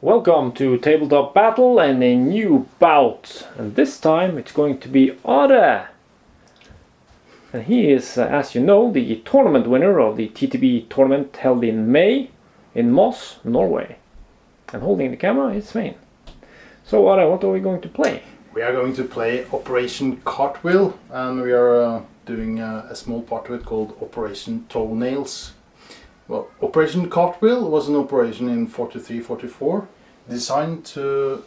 Welcome to Tabletop Battle and a new bout. And this time it's going to be Are. And he is, as you know, the tournament winner of the TTB tournament held in May in Moss, Norway. And holding the camera is Svein. So Are, what are we going to play? We are going to play Operation Cartwheel, and we are doing a small part of it called Operation Toenails. Well, Operation Cartwheel was an operation in 43-44 designed to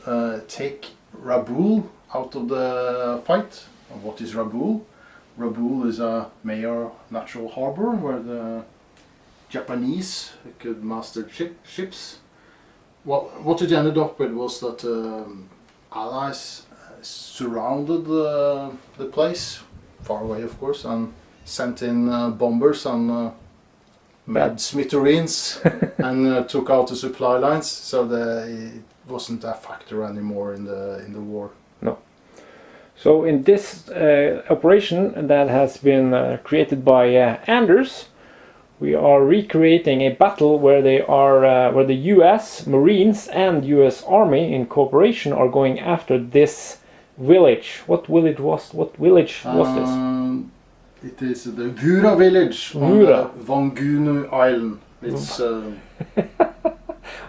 take Rabaul out of the fight. And what is Rabaul? Rabaul is a major natural harbor where the Japanese could master ships. Well, what it ended up with was that Allies surrounded the place, far away of course, and sent in bombers and made smithereens and took out the supply lines, so it wasn't a factor anymore in the war. No. So in this operation that has been created by Anders, we are recreating a battle where where the U.S. Marines and U.S. Army in cooperation are going after this village. What village was this? It is the Vura village on the Vangunu Island. It's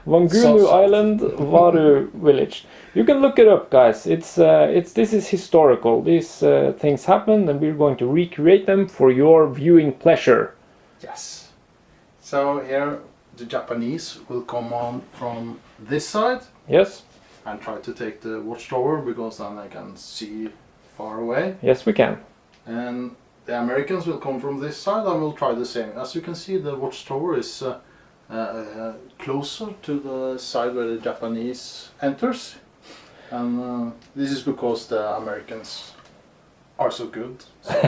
Vangunu Island, Vura village. You can look it up, guys. This is historical. These things happened, and we're going to recreate them for your viewing pleasure. Yes. So here the Japanese will come on from this side. Yes. And try to take the watchtower, because then they can see far away. Yes, we can. And the Americans will come from this side and will try the same. As you can see, the watchtower is closer to the side where the Japanese enters. And this is because the Americans are so good. So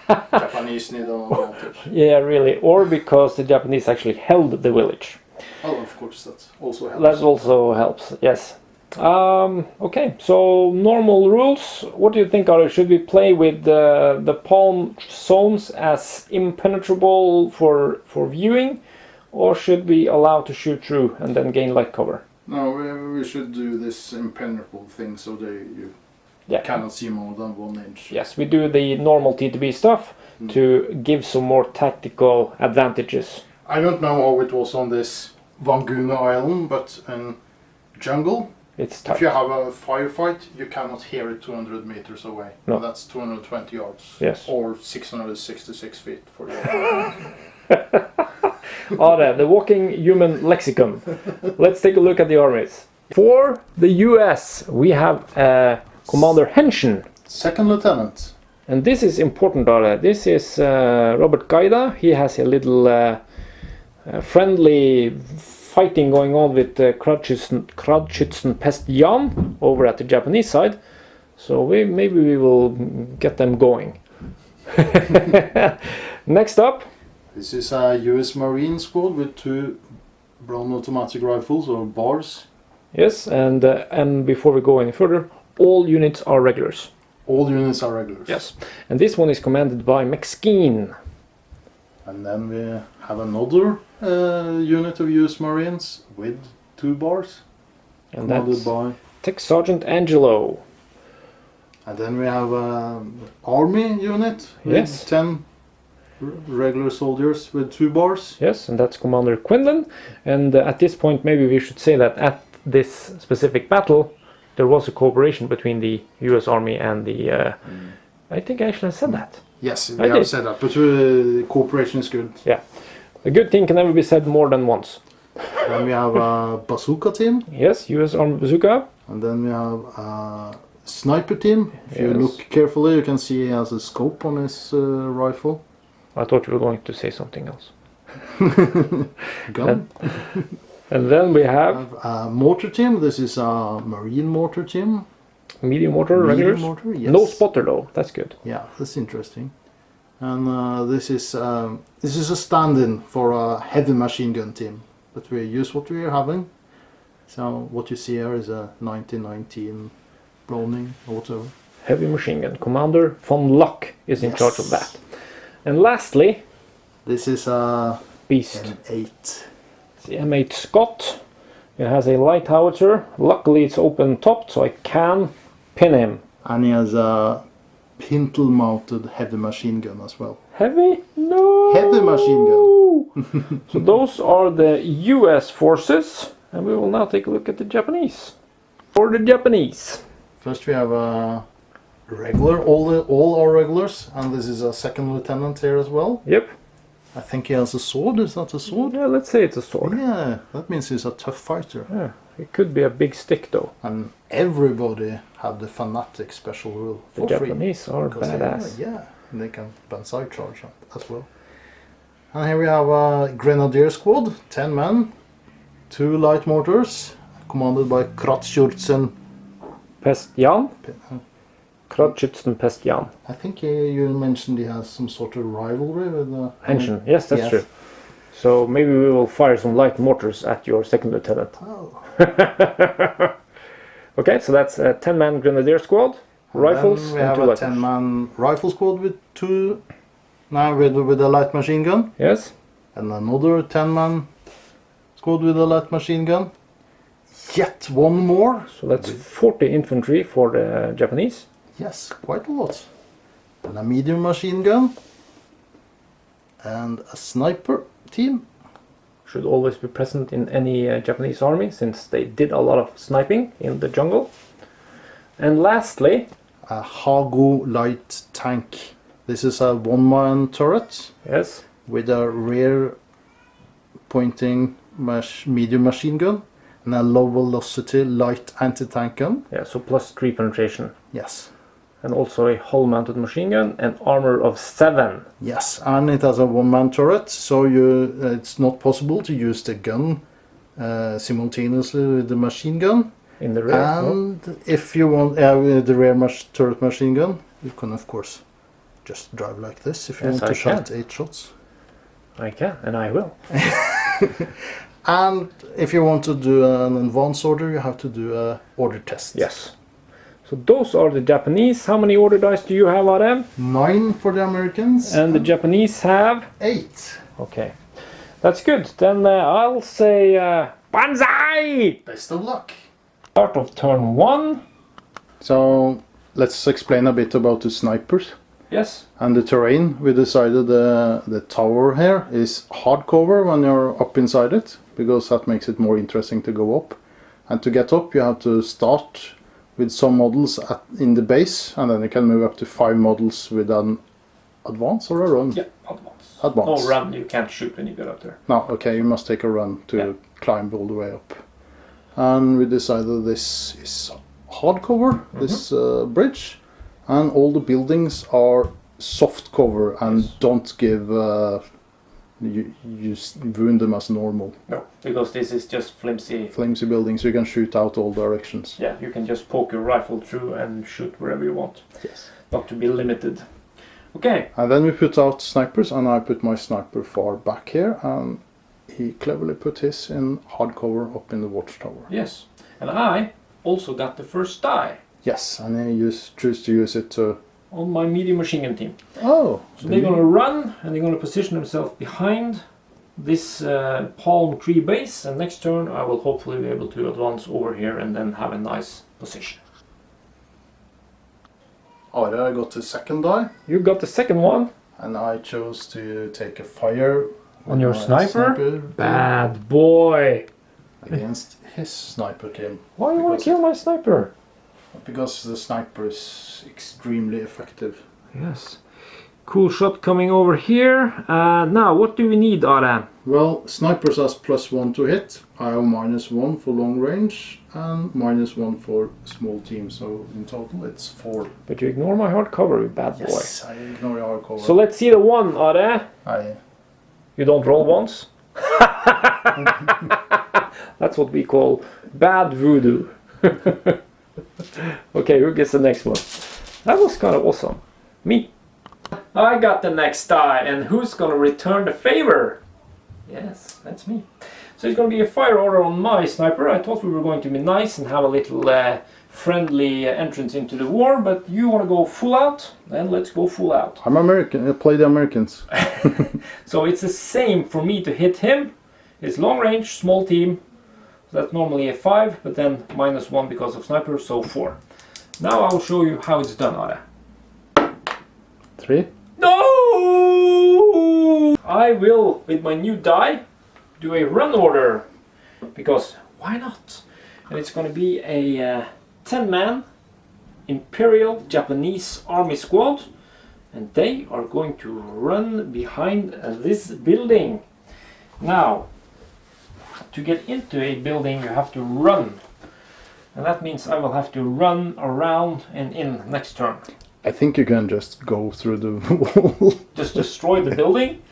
Japanese need an advantage. Yeah, really. Or because the Japanese actually held the village. Oh, of course, that also helps. That also helps, yes. Okay, so normal rules. What do you think, Are? Should we play with the palm zones as impenetrable for viewing, or should we allow to shoot through and then gain light cover? No, we should do this impenetrable thing so you cannot see more than 1 inch. Yes, we do the normal TTB stuff to give some more tactical advantages. I don't know how it was on this Vangunu Island, but in jungle, it's tight. If you have a firefight, you cannot hear it 200 meters away. No. And that's 220 yards. Yes. Or 666 feet for you. Are, the walking human lexicon. Let's take a look at the armies. For the US, we have Commander Henshin. Second lieutenant. And this is important, Are. This is Robert Gaida. He has a little friendly fighting going on with Kradschützenpest Jan over at the Japanese side. So maybe we will get them going. Next up. This is a US Marine squad with 2 brown automatic rifles, or bars. Yes, and before we go any further, all units are regulars. All units are regulars. Yes, and this one is commanded by McSkeen. And then we have another unit of US Marines with 2 bars. And that's by Tech Sergeant Angelo. And then we have an army unit with 10 regular soldiers with 2 bars. Yes, and that's Commander Quinlan. And at this point, maybe we should say that at this specific battle, there was a cooperation between the US Army and the... I think I actually said that. Yes, we have said that, but cooperation is good. Yeah. A good thing can never be said more than once. Then we have a bazooka team. Yes, US Army bazooka. And then we have a sniper team. If you look carefully, you can see he has a scope on his rifle. I thought you were going to say something else. Gun. And then we have a mortar team. This is a marine mortar team. Medium mortar, regulars. Mortar, yes. No spotter though. That's good. Yeah, that's interesting. And this is a stand-in for a heavy machine gun team. But we use what we are having. So what you see here is a 1919 Browning or whatever. Heavy machine gun. Commander von Luck is in charge of that. And lastly, this is a Beast. M8. It's the M8 Scott. It has a light howitzer. Luckily it's open topped, so I can pin him. And he has a pintle mounted heavy machine gun as well. Heavy? No! Heavy machine gun. So those are the US forces, and we will now take a look at the Japanese. For the Japanese. First we have a regular, all our regulars, and this is a second lieutenant here as well. Yep. I think he has a sword, is that a sword? Yeah, let's say it's a sword. Yeah, that means he's a tough fighter. Yeah, it could be a big stick though. And everybody have the fanatic special rule The for free. Japanese are Because badass. yeah, and they can banzai charge as well. And here we have a grenadier squad, 10 men, 2 light mortars, commanded by Kratzschürzen. Pestjan? Kratzschürzen Pestjan. I think you mentioned he has some sort of rivalry with the... Henshin. Yes, that's Yes. true. So maybe we will fire some light mortars at your second lieutenant. Oh. Okay, so that's a 10-man grenadier squad, rifles, Then we and have 2 a light. 10-man rifle squad with with a light machine gun, Yes. and another 10-man squad with a light machine gun. Yet one more. So that's 40 infantry for the Japanese. Yes, quite a lot. And a medium machine gun. And a sniper team. Should always be present in any Japanese army, since they did a lot of sniping in the jungle. And lastly, A Hago light tank. This is a one-man turret yes, with a rear pointing medium machine gun and a low velocity light anti-tank gun. yeah, so plus 3 penetration. Yes. And also a hull-mounted machine gun and armor of 7. Yes, and it has a one-man turret, so it's not possible to use the gun simultaneously with the machine gun. In the rear. no? And if you want with the rear turret machine gun, you can of course just drive like this if you Yes, want to I shoot can. 8 shots. I can, and I will. And if you want to do an advance order, you have to do a order test. Yes. So those are the Japanese. How many order dice do you have on them? 9 for the Americans. And the Japanese have? 8. Okay. That's good. Then I'll say Banzai! Best of luck. Start of turn 1. So let's explain a bit about the snipers Yes. and the terrain. We decided the tower here is hardcover when you're up inside it, because that makes it more interesting to go up. And to get up you have to start with some models in the base, and then you can move up to 5 models with an advance or a run. Yeah, advance. Advance. No run, you can't shoot when you get up there. No, okay, you must take a run to climb all the way up. And we decided this is hardcover, this bridge, and all the buildings are soft cover and don't give you wound them as normal. No, because this is just flimsy. Flimsy buildings, you can shoot out all directions. Yeah, you can just poke your rifle through and shoot wherever you want. Yes. Not to be limited. Okay. And then we put out snipers, and I put my sniper far back here, and he cleverly put his in hardcover up in the watchtower. Yes. And I also got the first die Yes, and then you choose to use it to... on my medium machine gun team. Oh! So they're going to run and they're going to position themselves behind this palm tree base, and next turn I will hopefully be able to advance over here and then have a nice position. Are got the second die, You got the second one and I chose to take a fire on your my sniper. Bad boy! against his sniper team. Why do you want to kill my sniper? Because the sniper is extremely effective. Yes. Cool shot coming over here. Now, what do we need, Are? Well, snipers has +1 to hit. I have -1 for long range and -1 for small team. So in total it's 4. But you ignore my hard cover, you bad boy. Yes, I ignore your cover. So let's see the one, Are. You don't roll once? That's what we call bad voodoo. Okay, who gets the next one? That was kind of awesome. Me. I got the next die, and who's gonna return the favor? Yes, that's me. So it's gonna be a fire order on my sniper. I thought we were going to be nice and have a little friendly entrance into the war, but you want to go full out? Then let's go full out. I'm American. I play the Americans. So it's the same for me to hit him. It's long range, small team. That's normally a 5, but then -1 because of sniper, so 4. Now I'll show you how it's done, Are. 3. No! I will, with my new die, do a run order, because why not? And it's going to be a 10-man Imperial Japanese Army squad, and they are going to run behind this building. Now, to get into a building you have to run, and that means I will have to run around and in next turn. I think you can just go through the wall. Just destroy the building.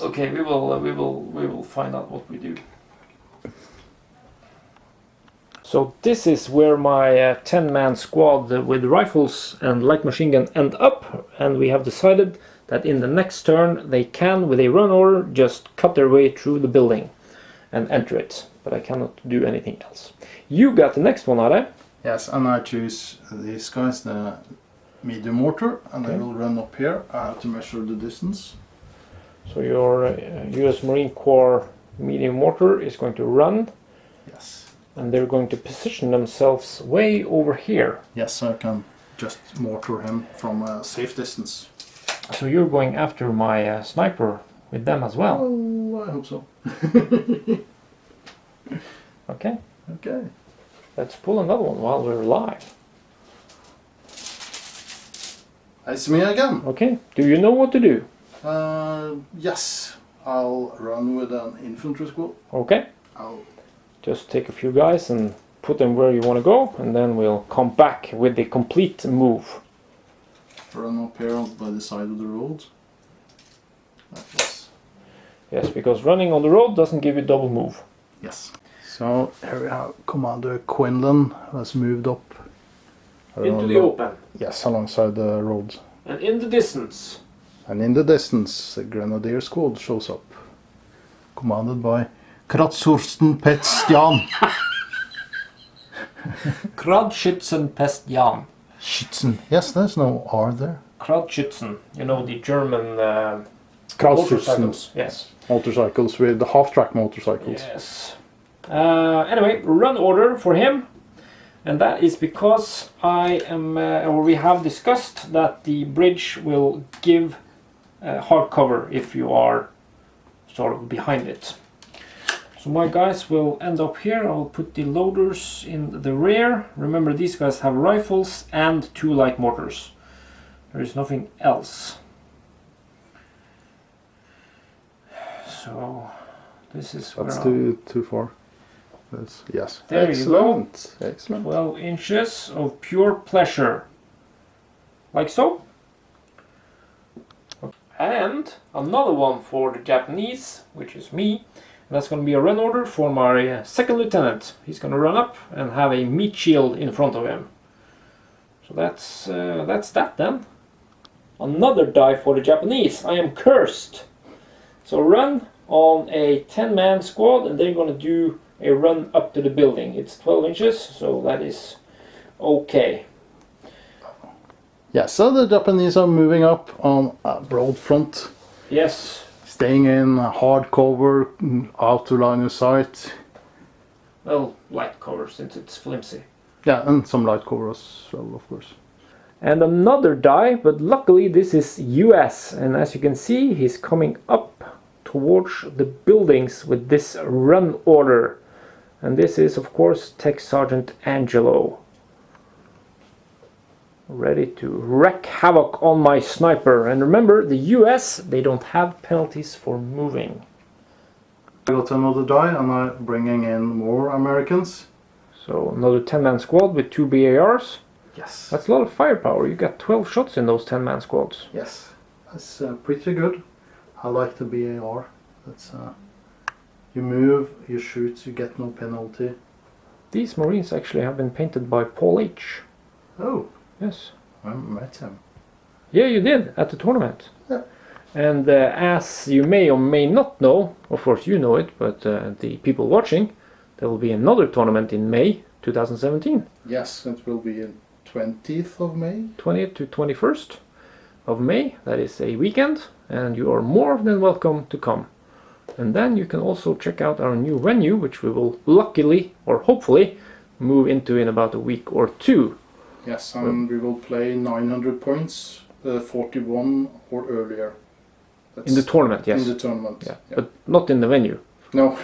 Okay, we will find out what we do. So this is where my 10-man squad with rifles and light machine gun end up, and we have decided that in the next turn they can, with a run order, just cut their way through the building and enter it. But I cannot do anything else. You got the next one, Are? Yes, and I choose these guys, the medium mortar, and I will run up here. I have to measure the distance. So your US Marine Corps medium mortar is going to run. Yes. And they're going to position themselves way over here. Yes, so I can just mortar him from a safe distance. So you're going after my sniper with them as well? Oh, I hope so. Okay. Okay. Let's pull another one while we're live. It's me again. Okay. Do you know what to do? Yes. I'll run with an infantry squad. Okay. I'll just take a few guys and put them where you want to go, and then we'll come back with the complete move. Run up here by the side of the road. Yes, because running on the road doesn't give you double move. Yes. So here we have Commander Quinlan has moved up into the open. Yes, alongside the road. And in the distance. And in the distance, the Grenadier squad shows up, commanded by Kratzhorsten Pestjan. Kratzschützen Pestjan. Schützen. Yes, there's no R there. Kratzschützen. You know, the German motorcycles. Yes. Motorcycles with the half-track motorcycles. Yes. Anyway, run order for him. And that is because I am, or we have discussed that the bridge will give hard cover if you are sort of behind it. So my guys will end up here. I'll put the loaders in the rear. Remember, these guys have rifles and 2 light mortars. There is nothing else. So this is that's where too far. That's, yes. There Excellent. you go. Excellent. 12 inches of pure pleasure. Like so. And another one for the Japanese, which is me. And that's going to be a run order for my second lieutenant. He's going to run up and have a meat shield in front of him. So that's that then. Another die for the Japanese. I am cursed. So run on a 10-man squad, and they're going to do a run up to the building. It's 12 inches, so that is okay. Yeah, so the Japanese are moving up on a broad front. Yes. Staying in hard cover, out to line of sight. Well, light cover since it's flimsy. Yeah, and some light cover as well, of course. And another die, but luckily this is US, and as you can see, he's coming up towards the buildings with this run order. And this is, of course, Tech Sergeant Angelo. Ready to wreak havoc on my sniper. And remember, the US, they don't have penalties for moving. I got another die, and I'm bringing in more Americans. So another 10-man squad with 2 BARs. Yes. That's a lot of firepower. You got 12 shots in those 10-man squads. Yes, that's pretty good. I like the BAR. That's you move, you shoot, you get no penalty. These Marines actually have been painted by Paul H. Oh. Yes. I met him. Yeah, you did, at the tournament. Yeah. And as you may or may not know, of course you know it, but the people watching, there will be another tournament in May 2017. Yes, it will be 20th of May. 20th to 21st of May. That is a weekend, and you are more than welcome to come. And then you can also check out our new venue, which we will luckily, or hopefully, move into in about a week or two. Yes, and we will play 900 points, 41 or earlier. In the tournament, yes. In the tournament, yeah. But not in the venue. No.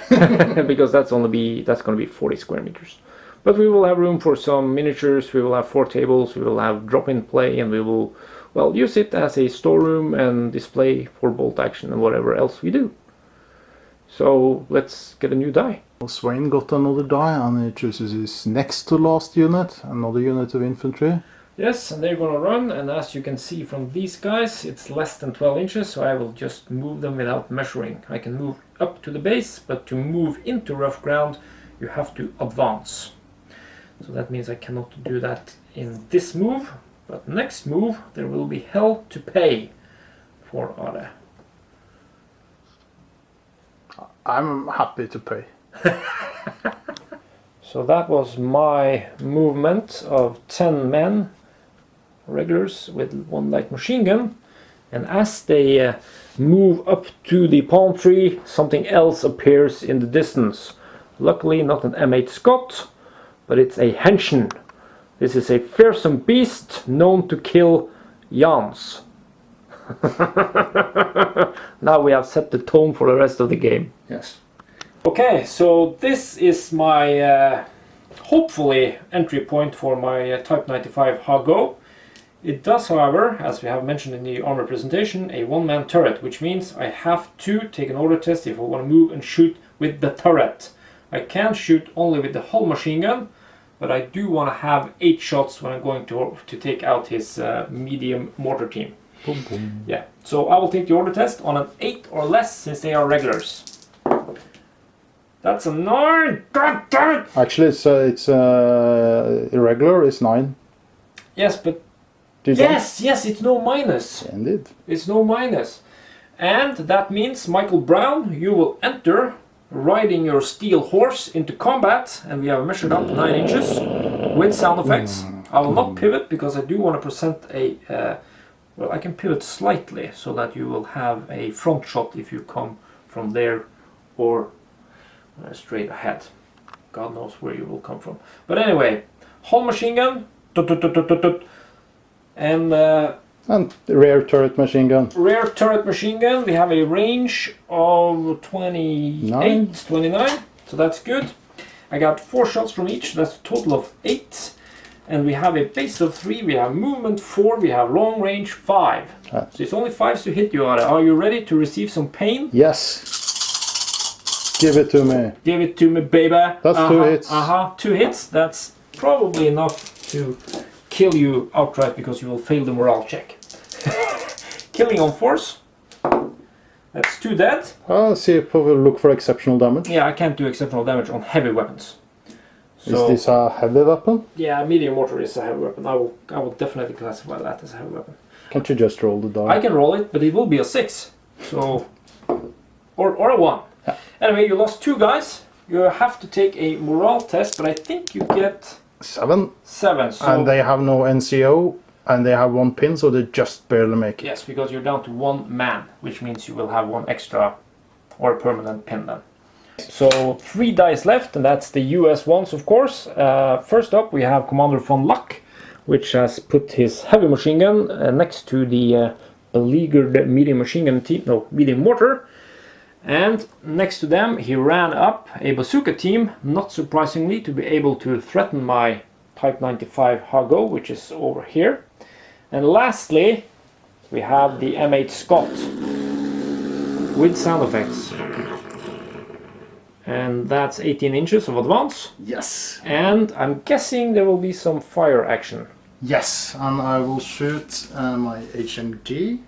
Because that's going to be 40 square meters. But we will have room for some miniatures, we will have 4 tables, we will have drop-in play, and we will, well, use it as a storeroom and display for bolt action and whatever else we do. So let's get a new die. Well, Svein got another die and he chooses his next to last unit, another unit of infantry. Yes, and they're gonna run, and as you can see from these guys, it's less than 12 inches, so I will just move them without measuring. I can move up to the base, but to move into rough ground, you have to advance. So that means I cannot do that in this move, but next move there will be hell to pay for Are. I'm happy to pay. So that was my movement of 10 men, regulars with 1 light machine gun, and as they move up to the palm tree, something else appears in the distance. Luckily not an M8 Scott, but it's a Henshin. This is a fearsome beast known to kill Jans. Now we have set the tone for the rest of the game. Yes. Okay, so this is my hopefully entry point for my Type 95 Hago. It does, however, as we have mentioned in the armor presentation, a 1-man turret, which means I have to take an order test if I want to move and shoot with the turret. I can shoot only with the hull machine gun, but I do want to have 8 shots when I'm going to take out his medium mortar team. Boom, boom. Yeah, so I will take the order test on an 8 or less since they are regulars. That's a 9! God damn it! Actually, it's irregular, it's 9. Yes, but... Did yes, it's no minus. Yeah, indeed. It's no minus. And that means, Michael Brown, you will enter riding your steel horse into combat, and we have measured up 9 inches with sound effects. I will not pivot because I do want to present a... well, I can pivot slightly so that you will have a front shot if you come from there or straight ahead. God knows where you will come from. But anyway, hull machine gun, and rear turret machine gun. Rear turret machine gun. We have a range of 29, so that's good. I got 4 shots from each, that's a total of 8. And we have a base of 3, we have movement 4, we have long range 5. So it's only 5s to hit you, Are. Are you ready to receive some pain? Yes. Give it to me. Give it to me, baby. That's 2 hits. 2 hits. That's probably enough to kill you outright because you will fail the morale check. Killing on force. That's 2 dead. I'll see if I will look for exceptional damage. Yeah, I can't do exceptional damage on heavy weapons. So, is this a heavy weapon? Yeah, medium mortar is a heavy weapon. I will definitely classify that as a heavy weapon. Can't you just roll the die? I can roll it, but it will be a 6. So, or a 1. Yeah. Anyway, you lost 2 guys. You have to take a morale test, but I think you get 7. 7. So And they have no NCO, and they have 1 pin, so they just barely make it. yes, because you're down to 1 man, which means you will have 1 extra or a permanent pin then. So 3 dice left, and that's the US ones, of course. First up, we have Commander von Luck, which has put his heavy machine gun next to the beleaguered medium machine gun team, no, medium mortar. And next to them, he ran up a bazooka team, not surprisingly, to be able to threaten my Type 95 Hago, which is over here. And lastly, we have the M8 Scott with sound effects. And that's 18 inches of advance. Yes. And I'm guessing there will be some fire action. Yes, and I will shoot my HMG.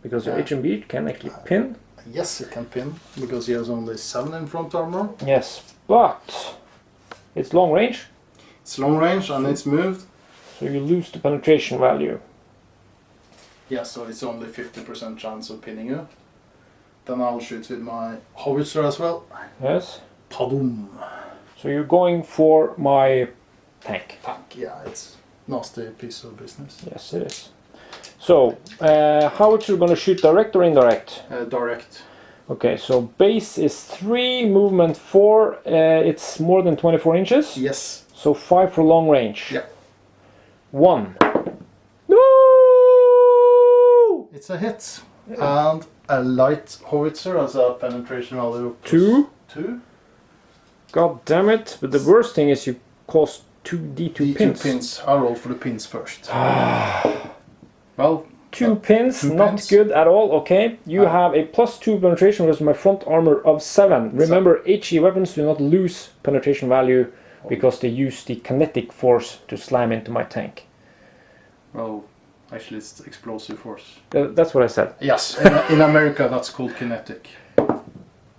Because your HMB can actually pin. Yes, it can pin, because he has only 7 in front armor. Yes, but it's long range. It's long range and it's moved. So you lose the penetration value. Yeah, so it's only 50% chance of pinning you. Then I'll shoot with my howitzer as well. Yes. Padum. So you're going for my tank. Tank, yeah, it's nasty piece of business. Yes, it is. So, how are you going to shoot, direct or indirect? Direct. Okay, so base is 3, movement 4, it's more than 24 inches? Yes. So 5 for long range. Yeah. 1. No! It's a hit. And a light howitzer has a penetration value of 2. 2. God damn it, but the worst thing is you cost 2 D2 pins. I'll roll for the pins first. Well, 2 pins, 2 not pins. good at all. Okay, you have a +2 penetration versus my front armor of 7. Remember, HE weapons do not lose penetration value because they use the kinetic force to slam into my tank. Well, actually it's explosive force. That's what I said. Yes, in America that's called kinetic.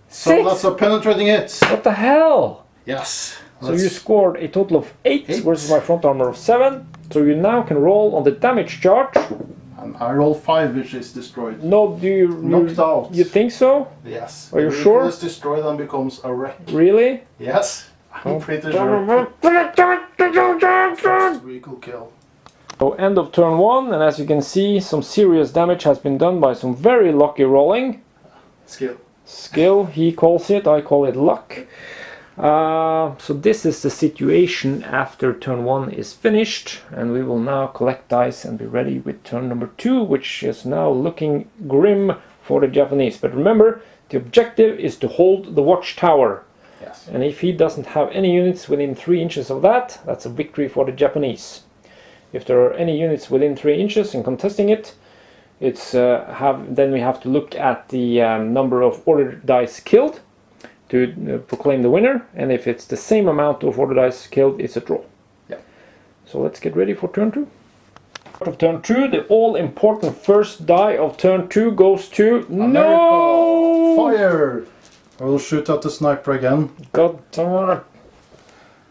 So 6? that's a penetrating hit. What the hell? Yes. So you scored a total of 8 versus my front armor of 7. So you now can roll on the damage chart. And I roll 5, which is destroyed. No, do you... Knocked out. You think so? Yes. Are you The vehicle sure? is destroyed and becomes a wreck. Really? Yes. I'm pretty sure. First vehicle kill. So end of turn 1, and as you can see, some serious damage has been done by some very lucky rolling. Skill, he calls it, I call it luck. So this is the situation after turn 1 is finished, and we will now collect dice and be ready with turn number 2, which is now looking grim for the Japanese. But remember, the objective is to hold the watchtower. Yes. And if he doesn't have any units within 3 inches of that, that's a victory for the Japanese. If there are any units within 3 inches in contesting it, it's then we have to look at the number of order dice killed to proclaim the winner, and if it's the same amount of order dice killed, it's a draw. Yeah. So let's get ready for turn 2. Out of turn 2, the all-important first die of turn 2 goes to America. No! Fire! I will shoot at the sniper again. God damn it.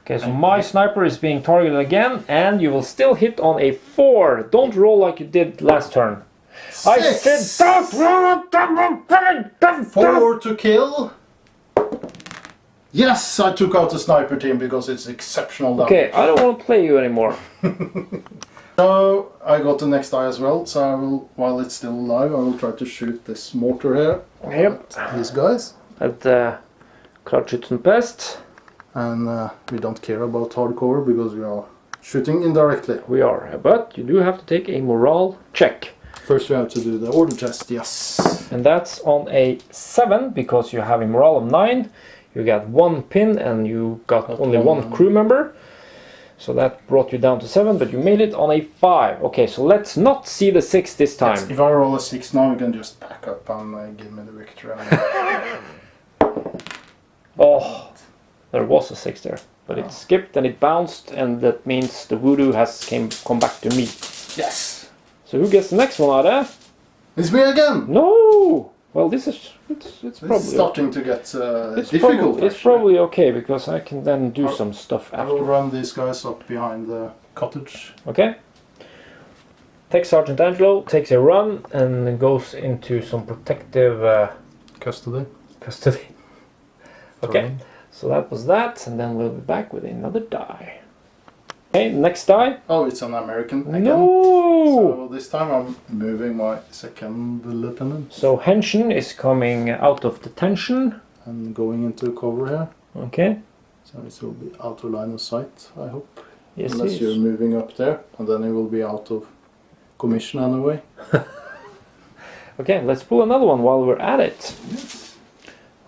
Okay, so my sniper is being targeted again, and you will still hit on a 4. Don't roll like you did last turn. 6. I said don't roll. 4 to kill. Yes, I took out the sniper team because it's exceptional damage. Okay, I don't want to play you anymore. So I got the next die as well, so I will, while it's still alive, I will try to shoot this mortar here. Yep. These guys. At Kratschützenpest. And we don't care about hardcore because we are shooting indirectly. We are, but you do have to take a morale check. First we have to do the order test, yes. And that's on a 7 because you have a morale of 9. You got 1 pin and you got only one crew member. So that brought you down to 7, but you made it on a 5. Okay, so let's not see the 6 this time. Yes, if I roll a 6 now, you can just pack up and give me the victory. Oh, there was a 6 there, but it skipped and it bounced, and that means the voodoo has come back to me. Yes. So who gets the next one, Are? It's me again. No. Well, it's probably starting to get difficult. It's probably okay because I can then do some stuff I will after. run these guys up behind the cottage. Okay. Takes Sergeant Angelo, takes a run, and goes into some protective Custody. Okay, so that was that, and then we'll be back with another die. Okay, next die. Oh, it's an American again. No! So this time I'm moving my second lieutenant. So Henshin is coming out of detention. And going into cover here. Okay. So it will be out of line of sight, I hope. Yes, Unless it you're is. moving up there, and then it will be out of commission anyway. Okay, let's pull another one while we're at it. Yes.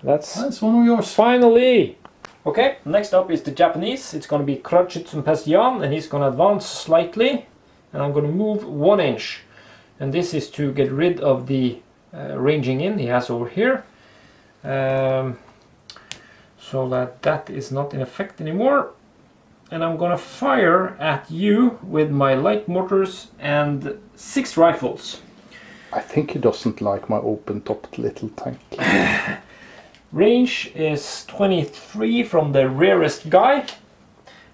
That's one of yours. finally. Okay, next up is the Japanese. It's going to be Kratschützenpest, and he's going to advance slightly, and I'm going to move 1 inch. And this is to get rid of the ranging in he has over here. So that is not in effect anymore. And I'm going to fire at you with my light mortars and 6 rifles. I think he doesn't like my open-topped little tank. Range is 23 from the rarest guy,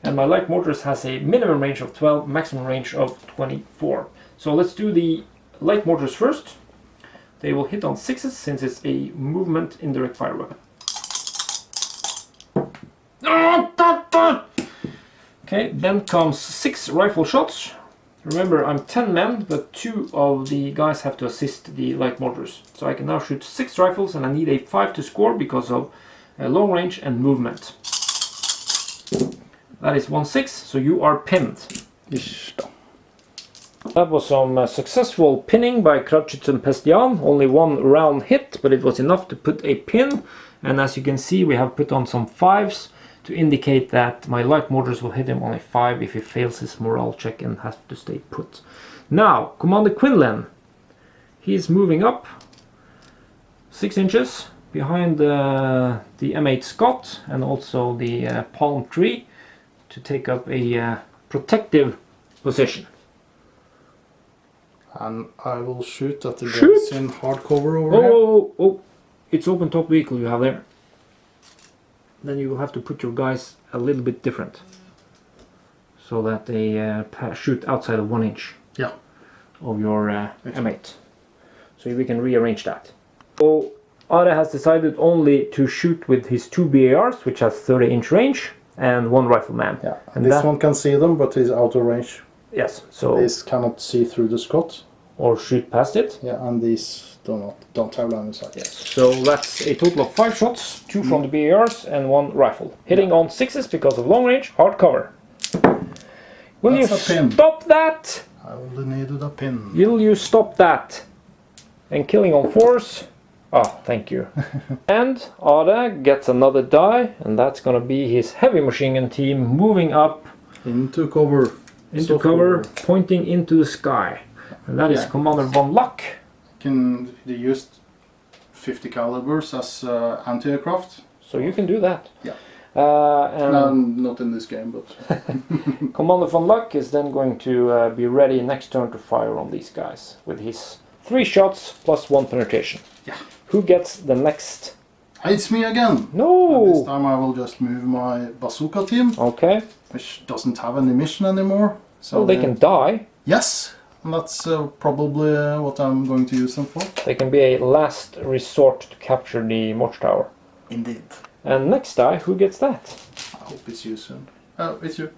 and my light mortars has a minimum range of 12, maximum range of 24. So let's do the light mortars first. They will hit on 6s since it's a movement indirect fire weapon. Okay, then comes 6 rifle shots. Remember, I'm 10 men, but 2 of the guys have to assist the light mortars. So I can now shoot 6 rifles, and I need a 5 to score because of long range and movement. That is 1-6, so you are pinned. That was some successful pinning by Kravchuk and Pestian. Only 1 round hit, but it was enough to put a pin. And as you can see, we have put on some 5s to indicate that my light mortars will hit him on a 5 if he fails his morale check and has to stay put. Now, Commander Quinlan. He's moving up 6 inches behind the M8 Scott and also the palm tree to take up a protective position. And I will shoot at the guys in hardcover over here. Oh, it's open top vehicle you have there. Then you will have to put your guys a little bit different so that they shoot outside of 1 inch of your M8. So we can rearrange that. So Are has decided only to shoot with his 2 BARs, which has 30-inch range, and 1 rifleman. Yeah, and this one can see them, but he's out of range. Yes, so this cannot see through the Scott or shoot past it. Yeah, and these don't have line of sight. Yes, so that's a total of 5 shots, 2 from the BARs and 1 rifle, hitting on 6s because of long range, hard cover. Will you stop that? I only needed a pin. Will you stop that? And killing on 4s. Oh, thank you. And Are gets another die, and that's gonna be his heavy machine gun team moving up into cover. Into cover, pointing into the sky. And that is Commander Von Luck. They used 50 calibers as anti-aircraft. So you can do that. Yeah. And not in this game, but... Commander Von Luck is then going to be ready next turn to fire on these guys with his 3 shots plus 1 penetration. Yeah. Who gets the next? It's me again! No! And this time I will just move my bazooka team. Okay. Which doesn't have any mission anymore. So well, they can die. Yes! And that's probably what I'm going to use them for. They can be a last resort to capture the watchtower. Indeed. And next die, who gets that? I hope it's you soon. Oh, it's you.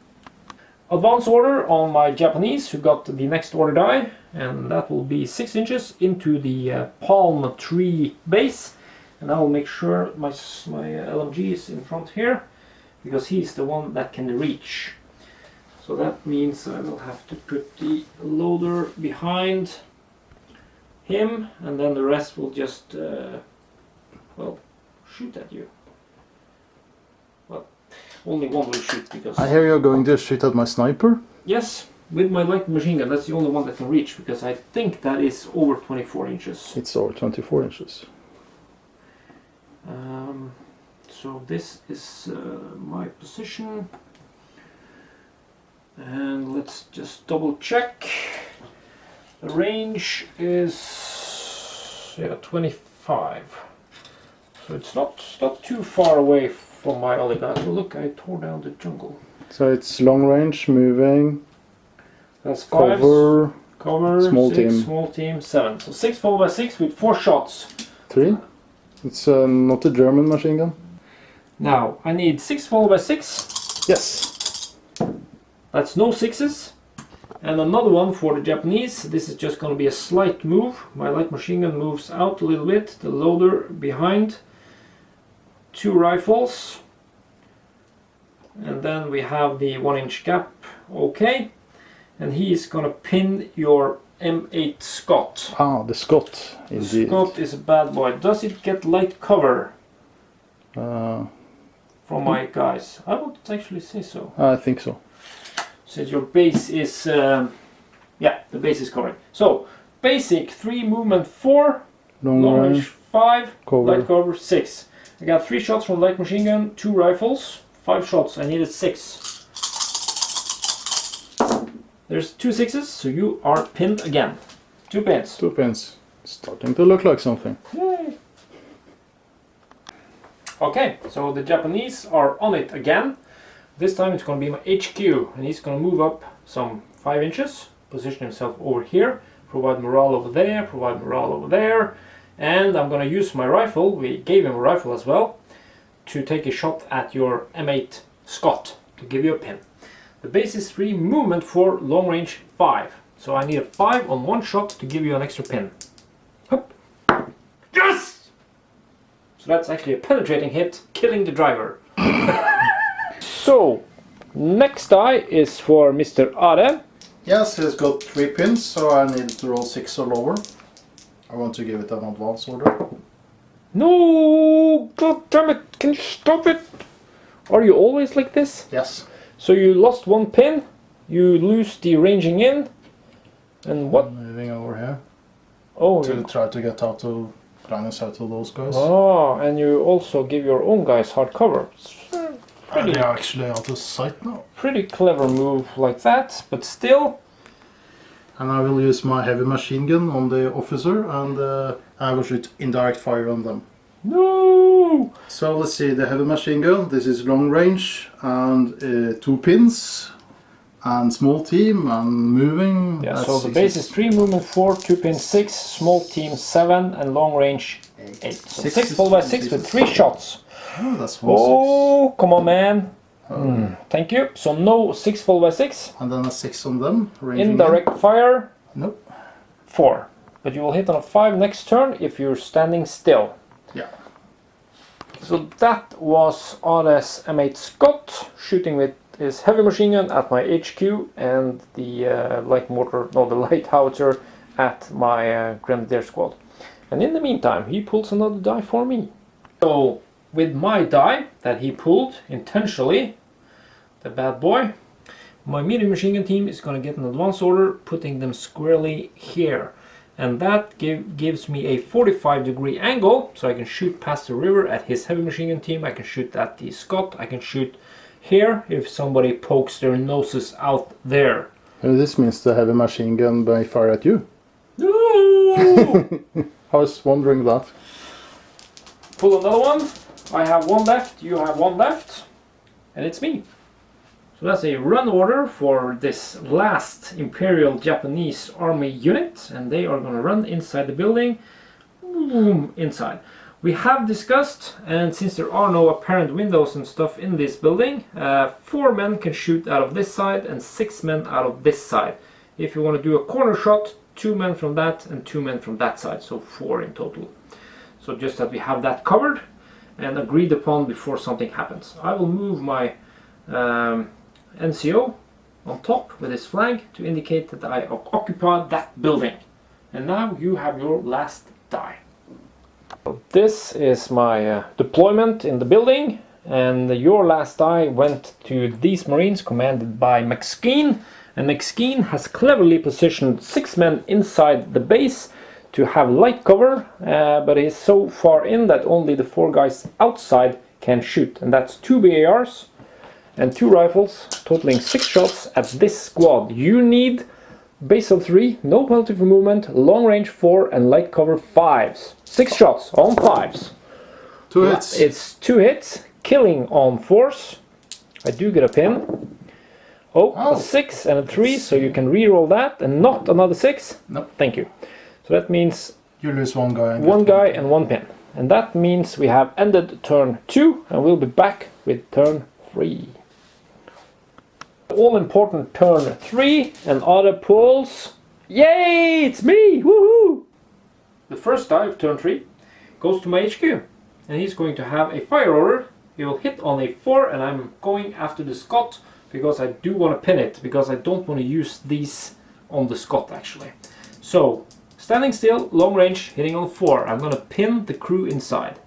Advance order on my Japanese, who got the next order die, and that will be 6 inches into the palm tree base. And I will make sure my LMG is in front here, because he's the one that can reach. So that means I will have to put the loader behind him, and then the rest will just, well, shoot at you. Well, only one will shoot because... I hear you're going to shoot at my sniper? Yes, with my light machine gun. That's the only one that can reach, because I think that is over 24 inches. It's over 24 inches. So this is my position. And let's just double check. The range is 25. So it's not too far away from my other guy. So look, I tore down the jungle. So it's long range, moving. That's 5. Cover, small 6, team. small team, 7. So 6 followed by 6 with 4 shots. 3. It's not a German machine gun. Now, I need 6 followed by 6. Yes. That's no 6s. And another one for the Japanese. This is just going to be a slight move. My light machine gun moves out a little bit. The loader behind. 2 rifles. And then we have the 1-inch gap. Okay. And he is going to pin your M8 Scott. Ah, the Scott, indeed. Scott is a bad boy. Does it get light cover? From my guys? I would actually say so. I think so. Since your base is... yeah, the base is covered. So, basic 3, movement 4, long range 5, cover. light cover 6. I got 3 shots from light machine gun, 2 rifles, 5 shots. I needed 6. There's 2 6s, so you are pinned again. 2 pins. 2 pins. Starting to look like something. Yay! Okay, so the Japanese are on it again. This time it's going to be my HQ, and he's going to move up some 5 inches, position himself over here, provide morale over there, provide morale over there, and I'm going to use my rifle, we gave him a rifle as well, to take a shot at your M8 Scott, to give you a pin. The base is 3, movement 4, long range 5. So I need a 5 on 1 shot to give you an extra pin. Hup. Yes! So that's actually a penetrating hit, killing the driver. So, next die is for Mr. Are. Yes, he's got 3 pins, so I need to roll 6 or lower. I want to give it an advance order. No! God damn it! Can you stop it? Are you always like this? Yes. So you lost 1 pin, you lose the ranging in, and what? I'm moving over here. Oh, to try to get out of line of sight of those guys. Oh, and you also give your own guys hard cover. They are actually out of sight now. Pretty clever move like that, but still. And I will use my heavy machine gun on the officer, and I will shoot indirect fire on them. No! So let's see, the heavy machine gun, this is long range, and 2 pins, and small team, and moving. Yeah, so the base is 3, movement 4, 2 pins 6, small team 7, and long range 8. So 6 followed by 6 with 3 shots. Oh, that's 1 Oh, come on, man. Thank you. So no 6 followed by 6. And then a 6 on them. Indirect fire. Nope. 4. But you will hit on a 5 next turn if you're standing still. Yeah. So that was Are's M8 Scott shooting with his heavy machine gun at my HQ and the light howitzer at my Grenadier squad. And in the meantime, he pulls another die for me. So with my die that he pulled intentionally, the bad boy, my medium machine gun team is going to get an advance order, putting them squarely here. And that gives me a 45-degree angle, so I can shoot past the river at his heavy machine gun team. I can shoot at the Scott. I can shoot here if somebody pokes their noses out there. And this means the heavy machine gun may fire at you. No! I was wondering that. Pull another one. I have 1 left, you have 1 left, and it's me. So that's a run order for this last Imperial Japanese Army unit, and they are going to run inside the building. Boom, inside. We have discussed, and since there are no apparent windows and stuff in this building, 4 men can shoot out of this side and 6 men out of this side. If you want to do a corner shot, 2 men from that and 2 men from that side, so 4 in total. So just that we have that covered and agreed upon before something happens. I will move my NCO on top with his flag to indicate that I occupy that building. And now you have your last die. This is my deployment in the building, and your last die went to these Marines commanded by McSkeen. And McSkeen has cleverly positioned 6 men inside the base to have light cover, but he's so far in that only the 4 guys outside can shoot. And that's 2 BARs and 2 rifles, totaling 6 shots at this squad. You need base of 3, no penalty for movement, long range 4, and light cover 5s. 6 shots on 5s. 2 hits. It's 2 hits, killing on 4s. I do get a pin. Oh, a 6 and a 3, so you can re-roll that, and not another 6. Nope. Thank you. So that means you lose 1 guy. And 1 guy and 1 pin. And that means we have ended turn 2, and we'll be back with turn 3. All important turn 3, and Are pulls. Yay! It's me! Woohoo! The first die of turn 3 goes to my HQ, and he's going to have a fire order. He will hit on a 4, and I'm going after the Scott because I do want to pin it, because I don't want to use these on the Scott actually. So, standing still, long range, hitting on 4. I'm going to pin the crew inside.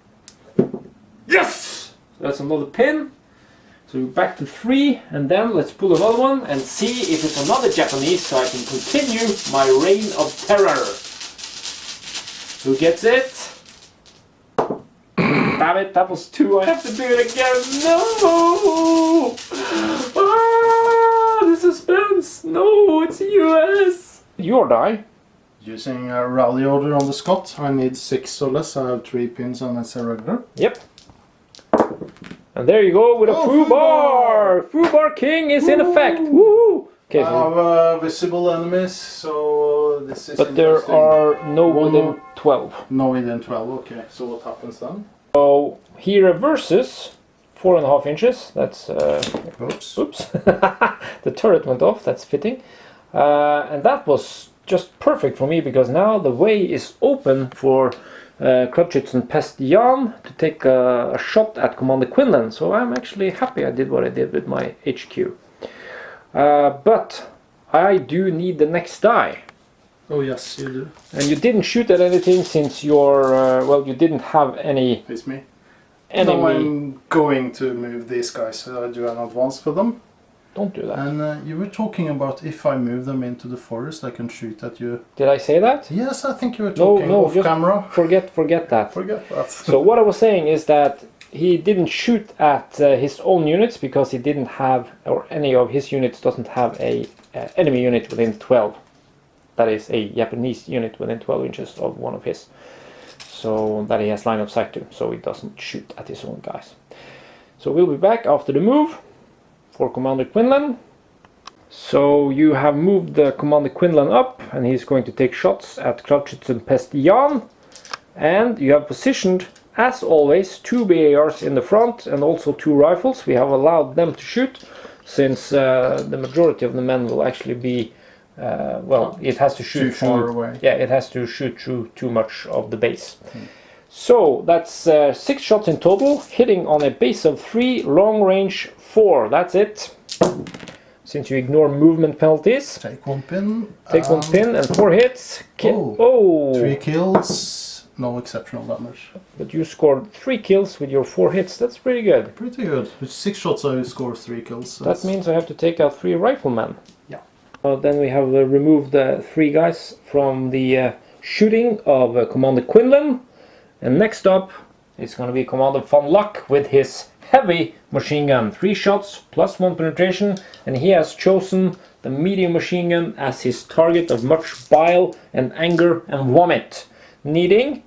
Yes! That's another pin. So we're back to 3, and then let's pull another one and see if it's another Japanese so I can continue my reign of terror. Who gets it? Damn it, that was 2. I have to do it again. No! Ah, the suspense. No, it's US. Your die. Using a rally order on the Scott, I need 6 or less. I have 3 pins and it's a regular. Yep. And there you go with a Fubar! Fubar King is in effect! Woohoo! Okay, I have visible enemies, so this is but there are no within 12. No within 12, okay. So what happens then? So he reverses 4.5 inches. That's Oops. oops. The turret went off. That's fitting. And that was just perfect for me because now the way is open for Tabletopbattle to take a shot at Commander Quinlan. So I'm actually happy I did what I did with my HQ. But I do need the next die. Oh yes, you do. And you didn't shoot at anything since your well, you didn't have any. It's me. Enemy. No, I'm going to move these guys. So I do an advance for them. Don't do that. And you were talking about if I move them into the forest, I can shoot at you. Did I say that? Yes, I think you were talking off camera. Forget that. Forget that. So what I was saying is that he didn't shoot at his own units because he didn't have, or any of his units doesn't have a enemy unit within 12. That is a Japanese unit within 12 inches of one of his. So that he has line of sight to, so he doesn't shoot at his own guys. So we'll be back after the move for Commander Quinlan. So you have moved the Commander Quinlan up, and he's going to take shots at Tabletopbattle. And you have positioned, as always, 2 BARs in the front and also 2 rifles. We have allowed them to shoot, since the majority of the men will actually be well, it has to shoot too far away. Yeah, it has to shoot through too much of the base. So that's 6 shots in total, hitting on a base of 3, long range 4. That's it. Since you ignore movement penalties. Take 1 pin. Take 1 pin and 4 hits. Oh, 3 kills. No exceptional damage. But you scored 3 kills with your 4 hits. That's pretty good. Pretty good. With 6 shots I score 3 kills. That means I have to take out 3 riflemen. Yeah. Then we have removed 3 guys from the shooting of Commander Quinlan. And next up is going to be Commander Von Luck with his heavy machine gun. 3 shots plus 1 penetration. And he has chosen the medium machine gun as his target of much bile and anger and vomit. Needing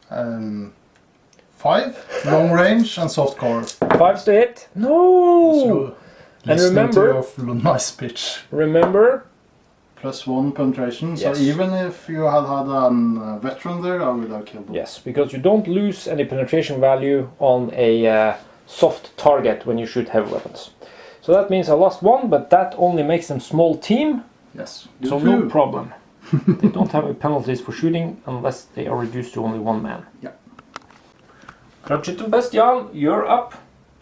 5 long range and soft cover. 5s to hit. No! And remember, nice pitch. Remember, +1 penetration. Yes. So even if you had a veteran there, I would have killed him. yes, because you don't lose any penetration value on a soft target when you shoot heavy weapons. So that means I lost 1, but that only makes them small team. Yes. So no problem. They don't have any penalties for shooting unless they are reduced to only 1 man. Yeah. Tabletopbattle, you're up.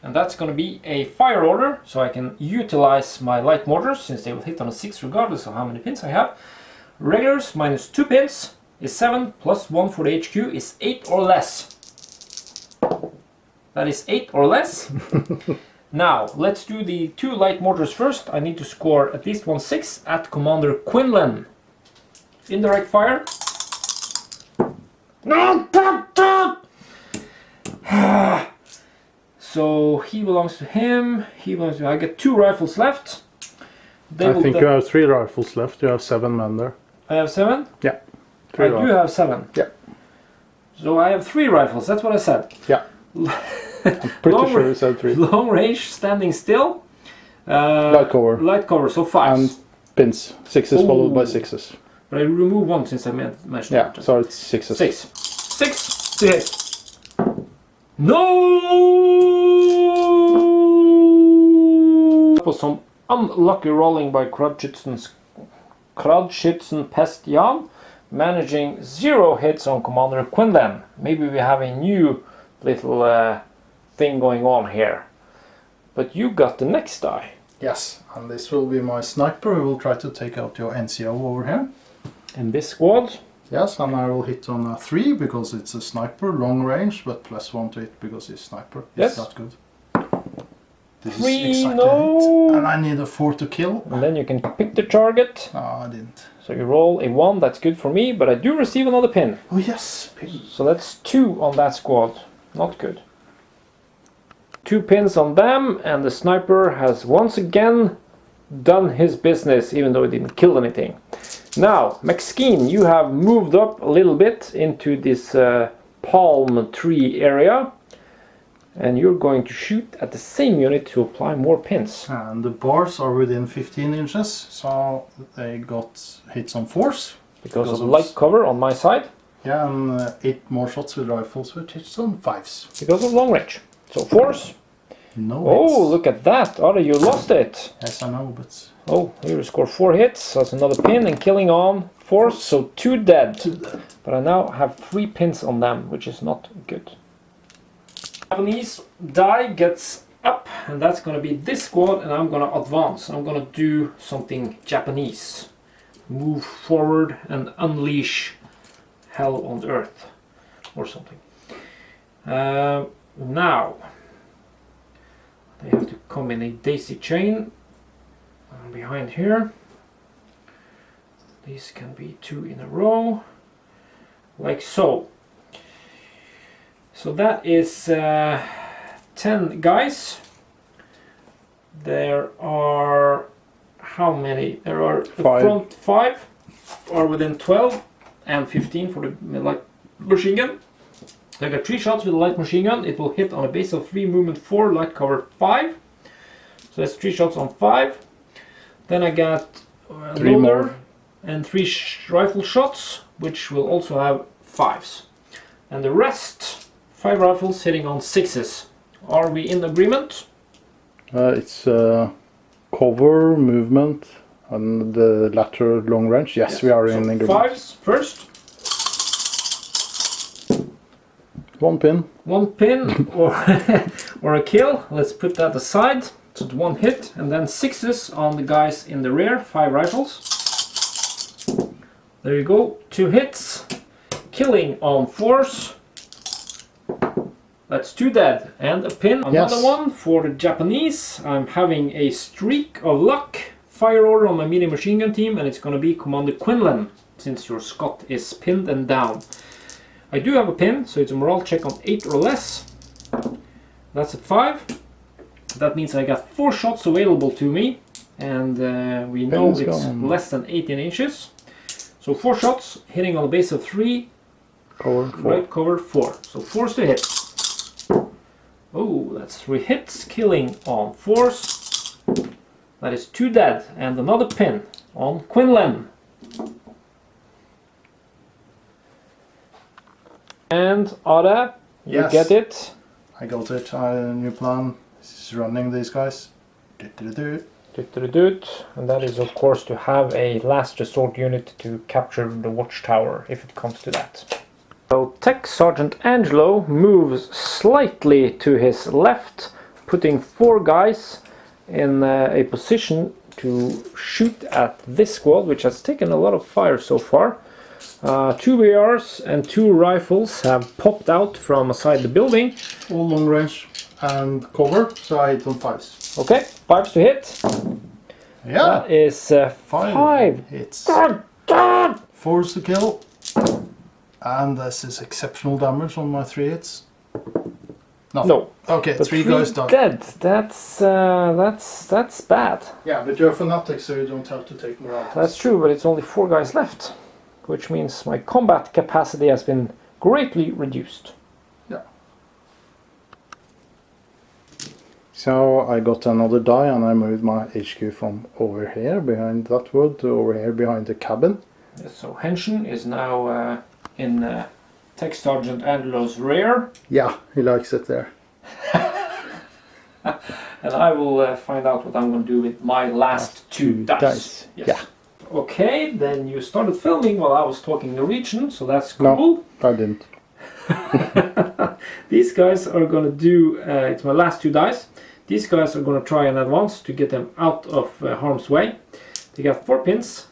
And that's going to be a fire order, so I can utilize my light mortars, since they will hit on a 6 regardless of how many pins I have. Regulars minus 2 pins is 7, plus 1 for the HQ is 8 or less. That is 8 or less. Now, let's do the 2 light mortars first. I need to score at least 1 6 at Commander Quinlan. Indirect fire. So he belongs to him, he belongs to... I get 2 rifles left. I think you have 3 rifles left, you have 7 men there. I have 7? Yeah. I do have 7. Yeah. So I have 3 rifles, that's what I said. Yeah. I'm pretty sure you said 3. Long range, standing still. Light cover. Light cover, so 5s. And pins. 6s followed by 6s. But I remove 1 since I mentioned Yeah, it. so it's 6s. 6. 6 to hit. No! That was some unlucky rolling by Tabletopbattle, managing 0 hits on Commander Quinlan. Maybe we have a new little thing going on here. But you got the next die. Yes, and this will be my sniper who will try to take out your NCO over here. In this squad. Yes, and I will hit on a 3 because it's a sniper, long range, but +1 to it because it's sniper. Yes. Is that good? This 3, is exactly no! it. And I need a 4 to kill. And then you can pick the target. No, I didn't. So you roll a 1, that's good for me, but I do receive another pin. Oh yes, pin. So that's 2 on that squad. Not good. 2 pins on them, and the sniper has once again done his business, even though he didn't kill anything. Now, Maxkeen, you have moved up a little bit into this palm tree area, and you're going to shoot at the same unit to apply more pins. And the bars are within 15 inches, so they got hits on 4s. Because of light cover on my side. Yeah, and 8 more shots with rifles with hits on 5s. Because of long range. So 4s, No Oh, hits. look at that. Otto, you lost it. Yes, I know, but... Oh, here you score 4 hits. That's another pin and killing on force, so 2 dead. 2 dead. But I now have 3 pins on them, which is not good. Japanese die gets up, and that's going to be this squad, and I'm going to advance. I'm going to do something Japanese. Move forward and unleash hell on earth, or something. Now, they have to come in a daisy chain behind here. These can be 2 in a row, like so. So that is 10 guys. There are how many? There are the 5. front 5 are within 12 and 15 for the light machine gun. I got 3 shots with the light machine gun. It will hit on a base of 3, movement 4, light cover 5. So that's 3 shots on 5. Then I got 3 loader more. and 3 rifle shots, which will also have 5s. And the rest, 5 rifles hitting on 6s. Are we in agreement? It's cover, movement, and the latter long range. Yes, we are in agreement. 5s first. 1 pin. 1 pin or, or a kill. Let's put that aside. So it's 1 hit, and then 6s on the guys in the rear, 5 rifles. There you go, 2 hits. Killing on 4s. That's 2 dead. And a pin, another Yes. one for the Japanese. I'm having a streak of luck. Fire order on my medium machine gun team, and it's going to be Commander Quinlan, since your Scot is pinned and down. I do have a pin, so it's a morale check on 8 or less. That's a 5. That means I got 4 shots available to me, and we know Pin's it's gone. less than 18 inches. So 4 shots, hitting on a base of 3, Cover 4. right cover 4. So 4s to hit. Oh, that's 3 hits, killing on 4s. That is 2 dead, and another pin on Quinlan. And Ada, you Yes. get it. I got it. New plan. This is running these guys. And that is of course to have a last resort unit to capture the watchtower if it comes to that. So Tech Sergeant Angelo moves slightly to his left, putting 4 guys in a position to shoot at this squad, which has taken a lot of fire so far. 2 VRs and 2 rifles have popped out from aside the building. All long range and cover, so I hit on 5s. Okay, 5s to hit. Yeah, That is 5 hits. God, God. 4s to kill. And this is exceptional damage on my 3 hits. No. Okay, But 3 3 guys done. dead. That's bad. Yeah, but you're fanatic, so you don't have to take more out. That's true, but it's only 4 guys left, which means my combat capacity has been greatly reduced. Yeah. So I got another die and I moved my HQ from over here behind that wood to over here behind the cabin. Yes, so Henshin is now in Tech Sergeant Angelo's rear, Yeah, he likes it there. and I will find out what I'm going to do with my last 2 dice. Yes. Yeah, Okay, then you started filming while I was talking Norwegian, so that's No. cool. I didn't. These guys are going to do, it's my last 2 dice. These guys are going to try and advance to get them out of harm's way. They got 4 pins,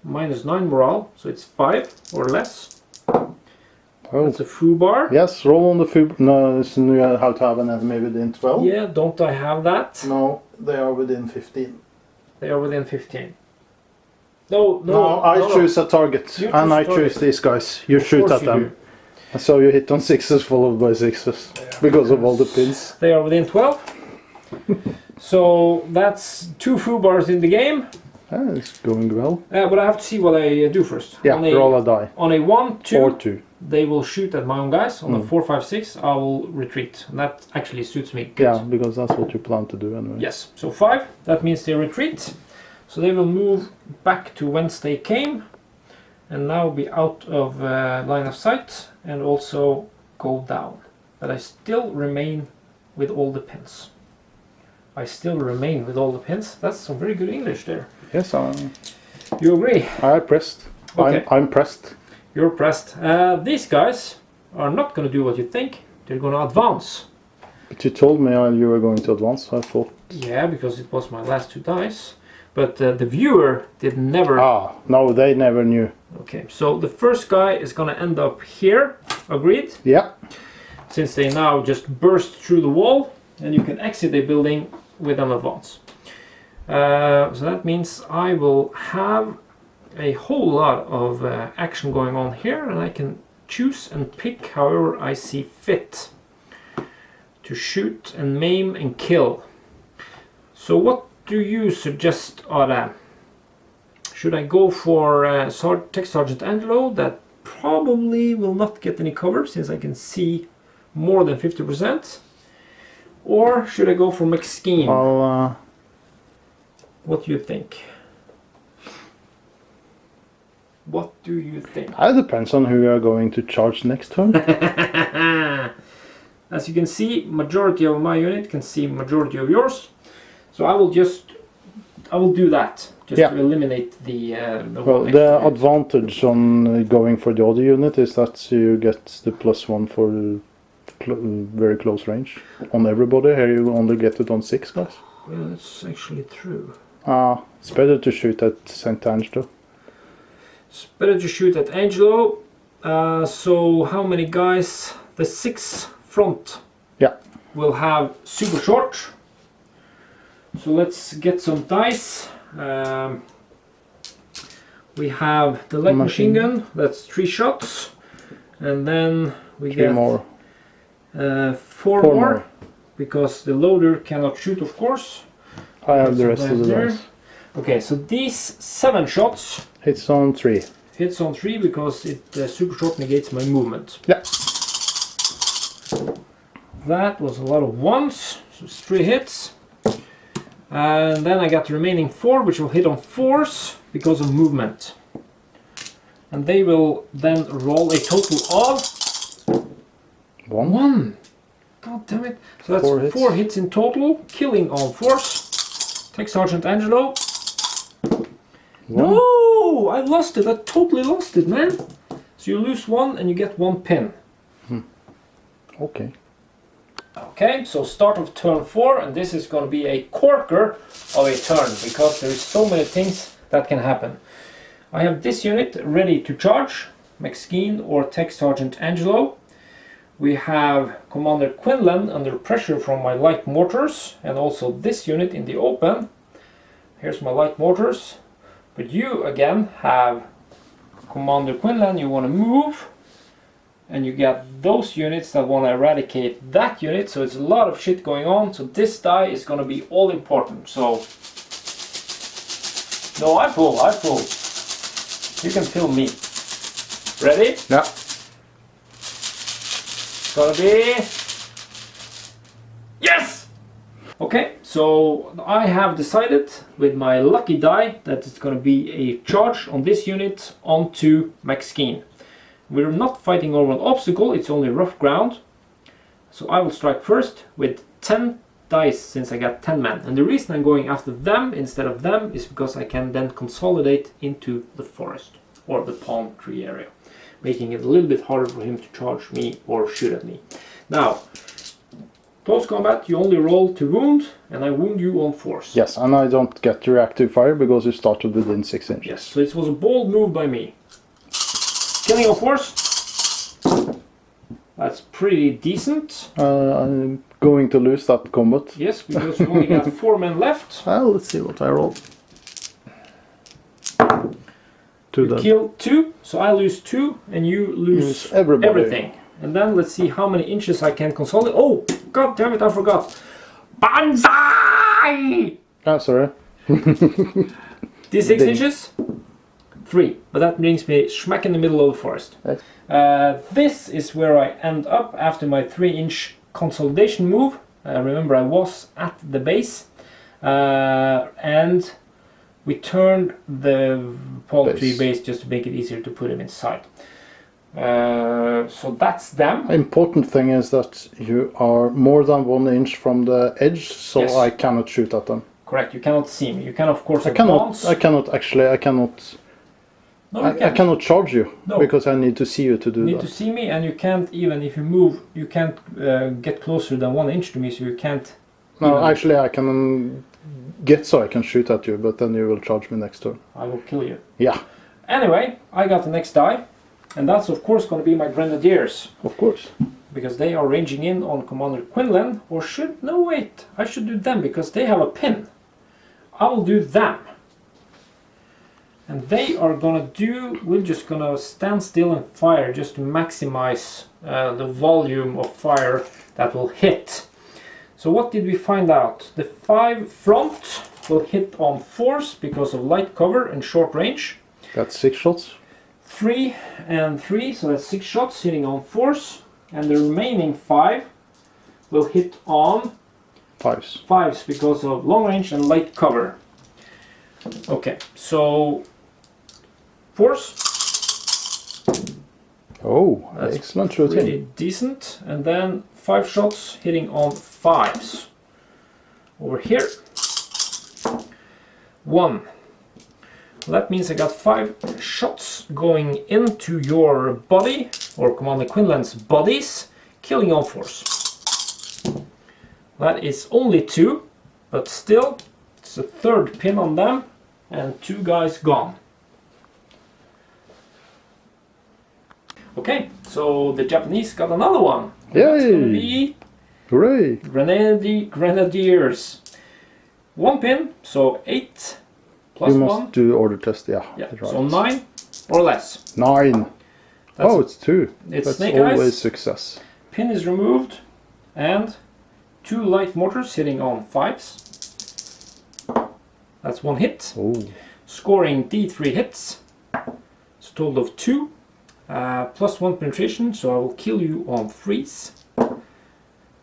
-9 morale, so it's 5 or less. Oh. That's a foo bar. Yes, roll on the food. No, it's new how to have an enemy within 12. Yeah, don't I have that? No, they are within 15. They are within 15. No, No, I choose a target, You and choose I choose target. these guys. You Of shoot course at you them. So you hit on 6s followed by 6s because of all the pins. They are within 12. So that's 2 foo bars in the game. Ah, it's going well. But I have to see what I do first. Yeah, roll a die. On a 1, 2, Or 2. they will shoot at my own guys. On a 4, 5, 6, I will retreat. And that actually suits me good. Yeah, because that's what you plan to do anyway. Yes, so 5, that means they retreat. So they will move back to whence they came and now be out of line of sight and also go down. But I still remain with all the pins. I still remain with all the pins. That's some very good English there. Yes, You agree? I pressed. Okay. I'm pressed. You're pressed. These guys are not going to do what you think. They're going to advance. But you told me you were going to advance, so I thought... Yeah, because it was my last 2 dice. But the viewer did never... Ah, no, they never knew. Okay, so the first guy is going to end up here. Agreed? Yeah. Since they now just burst through the wall, and you can exit a building with an advance. So that means I will have a whole lot of action going on here, and I can choose and pick however I see fit to shoot and maim and kill. So what do you suggest, Are? Should I go for Tech Sergeant Angelo? That probably will not get any cover since I can see more than 50%. Or should I go for McSkeen? Well, What do you think? What do you think? it depends on who you are going to charge next turn. As you can see, majority of my unit can see majority of yours. So I will do that just to eliminate the Well, the advantage on going for the other unit is that you get the +1 for very close range on everybody. Here you only get it on 6 guys. Well, that's actually true. It's better to shoot at St. Angelo. It's better to shoot at Angelo. So how many guys? The 6 front will have super short. So let's get some dice. We have the light machine gun, that's 3 shots. And then we get 4 more. Because the loader cannot shoot, of course. I have the rest of the dice. Okay, so these 7 shots hits on 3. Hits on 3 because it super short negates my movement. Yeah. That was a lot of 1s, so it's 3 hits. And then I got the remaining 4, which will hit on 4s because of movement. And they will then roll a total of 1. God damn it. So that's 4 hits in total, killing on 4s. Tech Sergeant Angelo. 1. No! I lost it. I totally lost it, man. So you lose 1 and you get 1 pin. Okay. Okay, so start of turn 4, and this is going to be a corker of a turn because there's so many things that can happen. I have this unit ready to charge, McSkeen or Tech Sergeant Angelo. We have Commander Quinlan under pressure from my light mortars, and also this unit in the open. Here's my light mortars. But you again have Commander Quinlan, you want to move. And you got those units that want to eradicate that unit, so it's a lot of shit going on. So this die is going to be all important. So, no, I pull. You can fill me. Ready? Yeah. It's gonna be... Yes! Okay, so I have decided with my lucky die that it's gonna be a charge on this unit onto McSkeen. We're not fighting over an obstacle, it's only rough ground. So I will strike first with 10 dice since I got 10 men. And the reason I'm going after them instead of them is because I can then consolidate into the forest or the palm tree area, making it a little bit harder for him to charge me or shoot at me. Now, close combat, you only roll to wound, and I wound you on force. Yes, and I don't get reactive fire because you started within 6 inches. Yes, so it was a bold move by me. Killing on force. That's pretty decent. I'm going to lose that combat. Yes, because you only got 4 men left. Well, let's see what I roll. You kill 2, so I lose 2, and you lose everything. And then let's see how many inches I can consolidate. Oh, god damn it, I forgot. Banzai! Ah, sorry. These 6 inches? 3, but that brings me smack in the middle of the forest. Right. This is where I end up after my 3-inch consolidation move. Remember, I was at the base, and we turned the palm tree base just to make it easier to put him inside. So that's them. Important thing is that you are more than 1 inch from the edge, so Yes. I cannot shoot at them. Correct. You cannot see me. You can of course I advance. cannot No, you I can't. cannot charge you No. because I need to see you to do You need that. to see me, and you can't even if you move. You can't get closer than 1 inch to me, so you can't. No, even- actually I can get so I can shoot at you, but then you will charge me next turn. I will kill you. Yeah, Anyway, I got the next die, and that's of course going to be my Grenadiers, of course. because they are ranging in on Commander Quinlan. Or no wait, I should do them because they have a pin. I will do them. And they are gonna do, we're just gonna stand still and fire just to maximize the volume of fire that will hit. So what did we find out? The 5 front will hit on force because of light cover and short range. That's 6 shots. 3 and 3, so that's 6 shots hitting on force. And the remaining 5 will hit on 5s. 5s because of long range and light cover. Okay, so force. Oh, That's excellent shooting. Pretty decent. And then 5 shots hitting on 5s. Over here. 1. That means I got 5 shots going into your body, or Commander Quinlan's bodies, killing on force. That is only 2, but still, it's a 3rd pin on them, and 2 guys gone. Okay, so the Japanese got another one. That's gonna Yay! be Hooray! Grenadiers. 1 pin, so 8 plus You 1. must do order test, yeah. Yeah, that's right. so 9 or less. 9. That's Oh, it's 2. It's That's snake always eyes. success. Pin is removed, and 2 light mortars hitting on 5s. That's 1 hit. Oh, Scoring D3 hits. It's a total of 2. Plus 1 penetration, so I will kill you on 3s. That's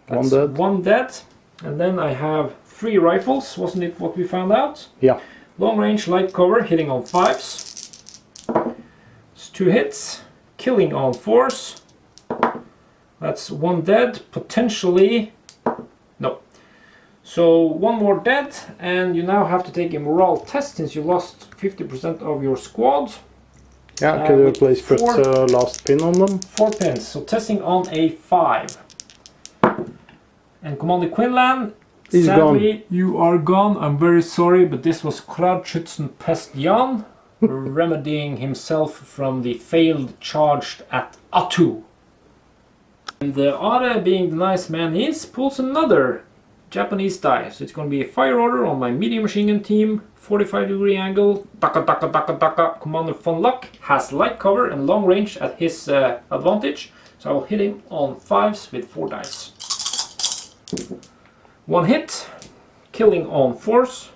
1 dead. 1 dead. And then I have 3 rifles, wasn't it what we found out? Yeah. Long range light cover hitting on 5s. It's 2 hits. Killing on 4s. That's 1 dead, potentially. No. So 1 more dead, and you now have to take a morale test since you lost 50% of your squad. Yeah, can you with please put 4 the last pin on them? 4 pins, so testing on a 5. And Commander Quinlan, He's sadly you are gone. I'm very sorry, but this was Klarschützen Pest Jan remedying himself from the failed charge at Atu. And the Are, being the nice man he is, pulls another Japanese die. So it's going to be a fire order on my medium machine gun team, 45-degree angle, taka taka taka taka. Commander von Luck has light cover and long range at his advantage, so I will hit him on 5s with 4 dice. 1 hit, killing on 4s,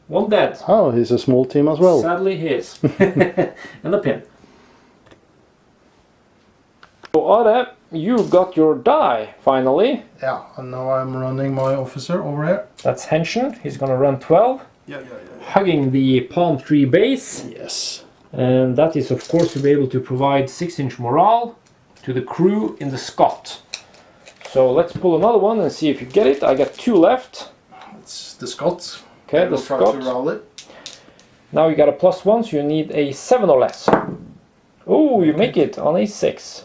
1 dead. Oh, he's a small team as well. Sadly he is. And a pin. So Are, you got your die finally. Yeah, and now I'm running my officer over here. That's Henshin, he's gonna run 12. Yeah. Hugging the palm tree base, Yes. and that is of course to be able to provide 6-inch morale to the crew in the Scott. So let's pull another one and see if you get it. I got 2 left. It's the Scots. Okay, the We'll try to Scott. rally. Now you got a +1, so you need a 7 or less. Oh, you make it on a 6.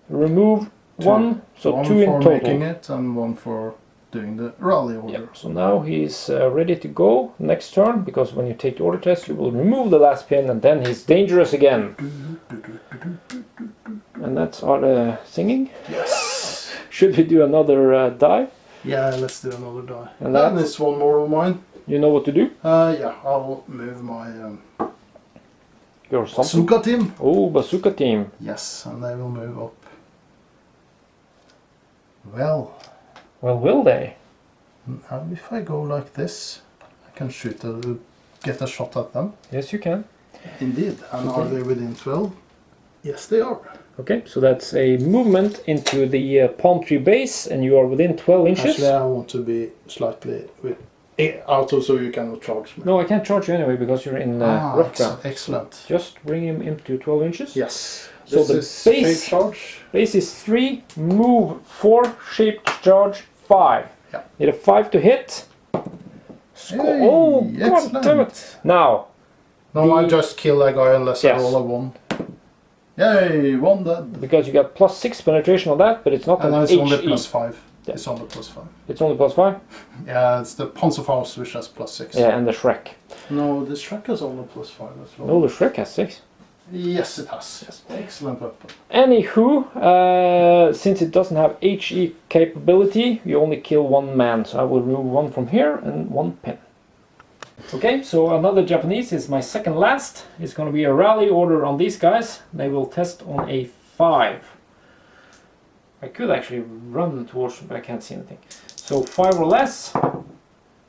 Remove 1, so 1 2 in for total. making it and 1 for doing the rally order. Yeah, so now he's ready to go next turn, because when you take the order test you will remove the last pin and then he's dangerous again. And that's Are singing. Yes. Should we do another die? Yeah, let's do another die. And And that's- this one more of mine. You know what to do? Yeah, I'll move my Your something. Suka team. Oh, bazooka team. Yes, and they will move up. Well, Well, will they? if I go like this, I can get a shot at them. Yes, you can. Indeed. And are they within 12? Yes, they are. Okay, so that's a movement into the palm tree base, and you are within 12 inches. Actually, I want to be slightly out of so you cannot charge me. No, I can't charge you anyway because you're in rough ground. Excellent. Just bring him into 12 inches. Yes. So This the is shape base charge. base is 3, move 4, shape charge 5. Yeah. Need a 5 to hit. Hey, Oh, god damn it! excellent. Now, No, I The- just kill a guy unless Yes. I roll a 1. Yay, 1 dead. because you got plus 6 penetration on that, but it's not And an it's only HE. plus 5. Yeah. It's only plus 5. It's only plus 5? Yeah, it's the Panzerfaust which has plus 6. Yeah, and the Shrek. No, the Shrek is only plus 5 as well. No, the Shrek has 6. Yes, it has. Yes. Excellent weapon. Anywho, since it doesn't have HE capability, you only kill 1 man. So I will remove 1 from here and 1 pin. Okay, so another Japanese is my second last. It's going to be a rally order on these guys. They will test on a 5. I could actually run towards them, but I can't see anything. So 5 or less.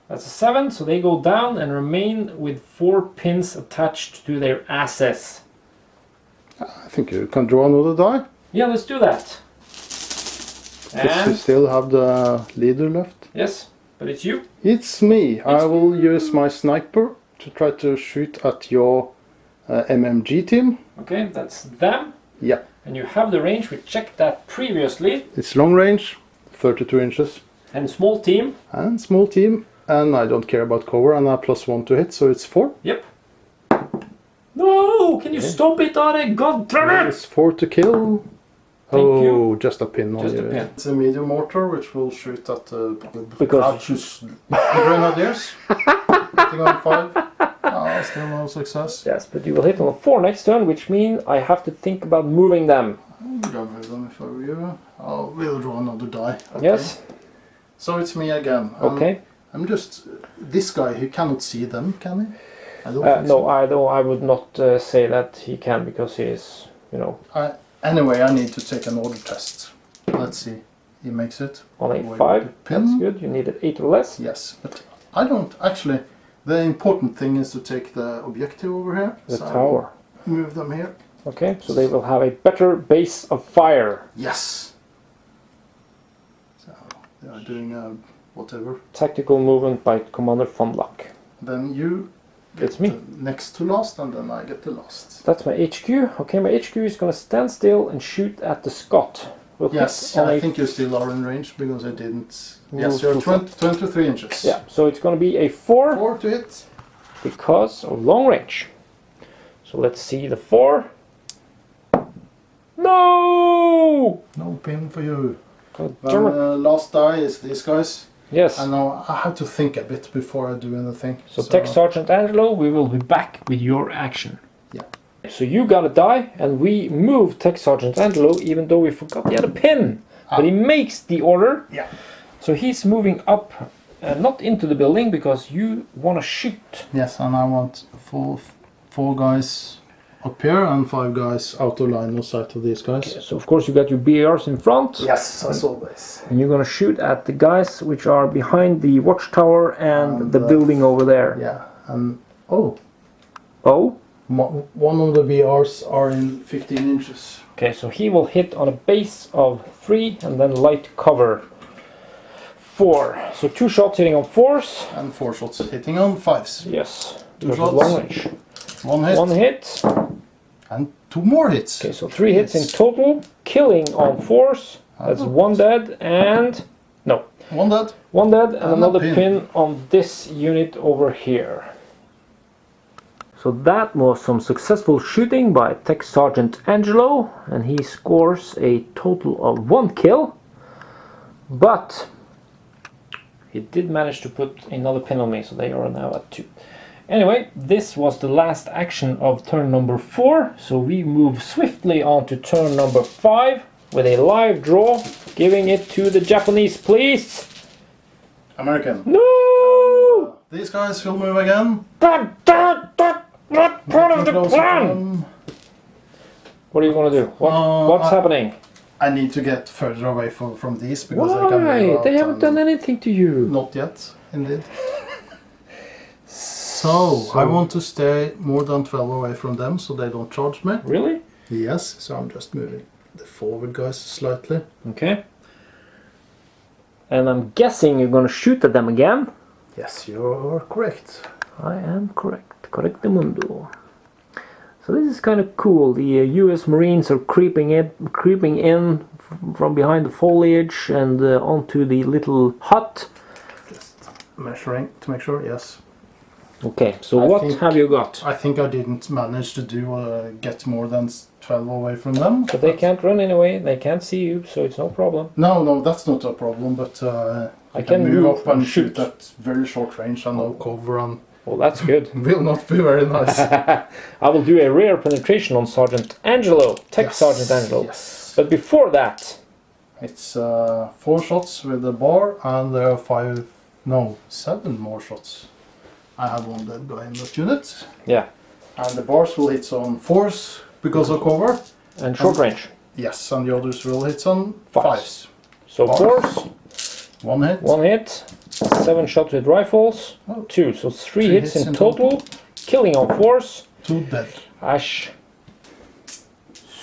That's a 7, so they go down and remain with 4 pins attached to their asses. I think you can draw another die. Yeah, let's do that. But you And still have the leader left. yes, but it's you. It's me. I will use my sniper to try to shoot at your MMG team. Okay, that's them. Yeah. And you have the range. We checked that previously. It's long range, 32 inches. And small team. And small team. And I don't care about cover. And I plus 1 to hit, so it's 4. Yep. No! Can you stop it, Are? God damn it! It's 4 to kill. Thank oh, you. just a pin on Just a you. pin. It's a medium mortar which will shoot at the Because- grenadiers. Hitting on 5. Oh, still no success. Yes, but you will hit on a 4 next turn, which means I have to think about moving them. I'll go with them if I were you. We'll draw another die. Okay. Yes? So it's me again. Okay. I'm just this guy. He cannot see them, can he? I don't think No, so. I would not say that he can, because he is, you know, Anyway, I need to take an order test. Let's see. He makes it. on a Wait, 5. the pin? That's good. You needed 8 or less. Yes, but I don't actually. The important thing is to take the objective over here. The So I tower. will move them here. Okay, so they will have a better base of fire. Yes. So they are doing whatever. Tactical movement by Commander von Luck. Then you. It's get me. the next to last, and then I get the last. That's my HQ. Okay, my HQ is going to stand still and shoot at the Scot. We'll Yes, hit on I a think you still are in range because I didn't. Move Yes, you're to 23 inches. Yeah, so it's going to be a 4 4 to hit. because of long range. So let's see the 4. No! No pin for you. God Then damn it. last die is these guys. Yes. And now I have to think a bit before I do anything. So Tech Sergeant Angelo, we will be back with your action. Yeah. So you got a die, and we move Tech Sergeant Angelo, even though we forgot he had a pin. But he makes the order. Yeah. So he's moving up, not into the building, because you want to shoot. Yes, and I want four guys up here and 5 guys out of line of sight of these guys. So of course you got your BARs in front. Yes, as always. And you're going to shoot at the guys which are behind the watchtower and the building over there. Yeah, and oh, Oh? one of the BRs are in 15 inches. Okay, so he will hit on a base of 3 and then light cover 4. So 2 shots hitting on 4s. And 4 shots hitting on 5s. Yes. 2 because shots. of long range. 1 hit. 1 hit. And 2 more hits. Okay, so 3 hits in total. Killing on 4s. That's 1 dead and... No. 1 dead. 1 dead and And a another pin. pin on this unit over here. So that was some successful shooting by Tech Sergeant Angelo, and he scores a total of 1 kill. But he did manage to put another pin on me, so they are now at 2. Anyway, this was the last action of turn number 4, so we move swiftly on to turn number 5 with a live draw, giving it to the Japanese, please. American. No! These guys will move again. Not part of the Closer to plan! them. What do you want to do? What's happening? I need to get further away from these because they can move Why? out They haven't and- done anything to you. Not yet, indeed. So, I want to stay more than 12 away from them so they don't charge me. Really? Yes, so I'm just moving the forward guys slightly. Okay. And I'm guessing you're going to shoot at them again. Yes, you're correct. I am correct. Correctamundo. So this is kind of cool. The US Marines are creeping in from behind the foliage and onto the little hut. Just measuring to make sure. Yes. Okay, so I what think- have you got? I think I didn't manage to do get more than 12 away from them. But they can't run anyway, they can't see you, so it's no problem. No, that's not a problem, but I I can can move move up and shoot. shoot at very short range and no cover and Well, that's good. will not be very nice. I will do a rear penetration on Sergeant Angelo, Tech Yes, Sergeant Angelo. Yes. But before that, It's 4 shots with the bar and there are 7 more shots. I have one dead guy in that unit. yeah, And the bars will hit on 4s because of cover. and short range. Yes, and the others will hit on Fives. 5s. So Bars. 4s, 1 hit. 1 hit, 7 shots with rifles, Oh. 2, so 3 Three hits hits in in total, killing on 4s. 2 dead. Ash.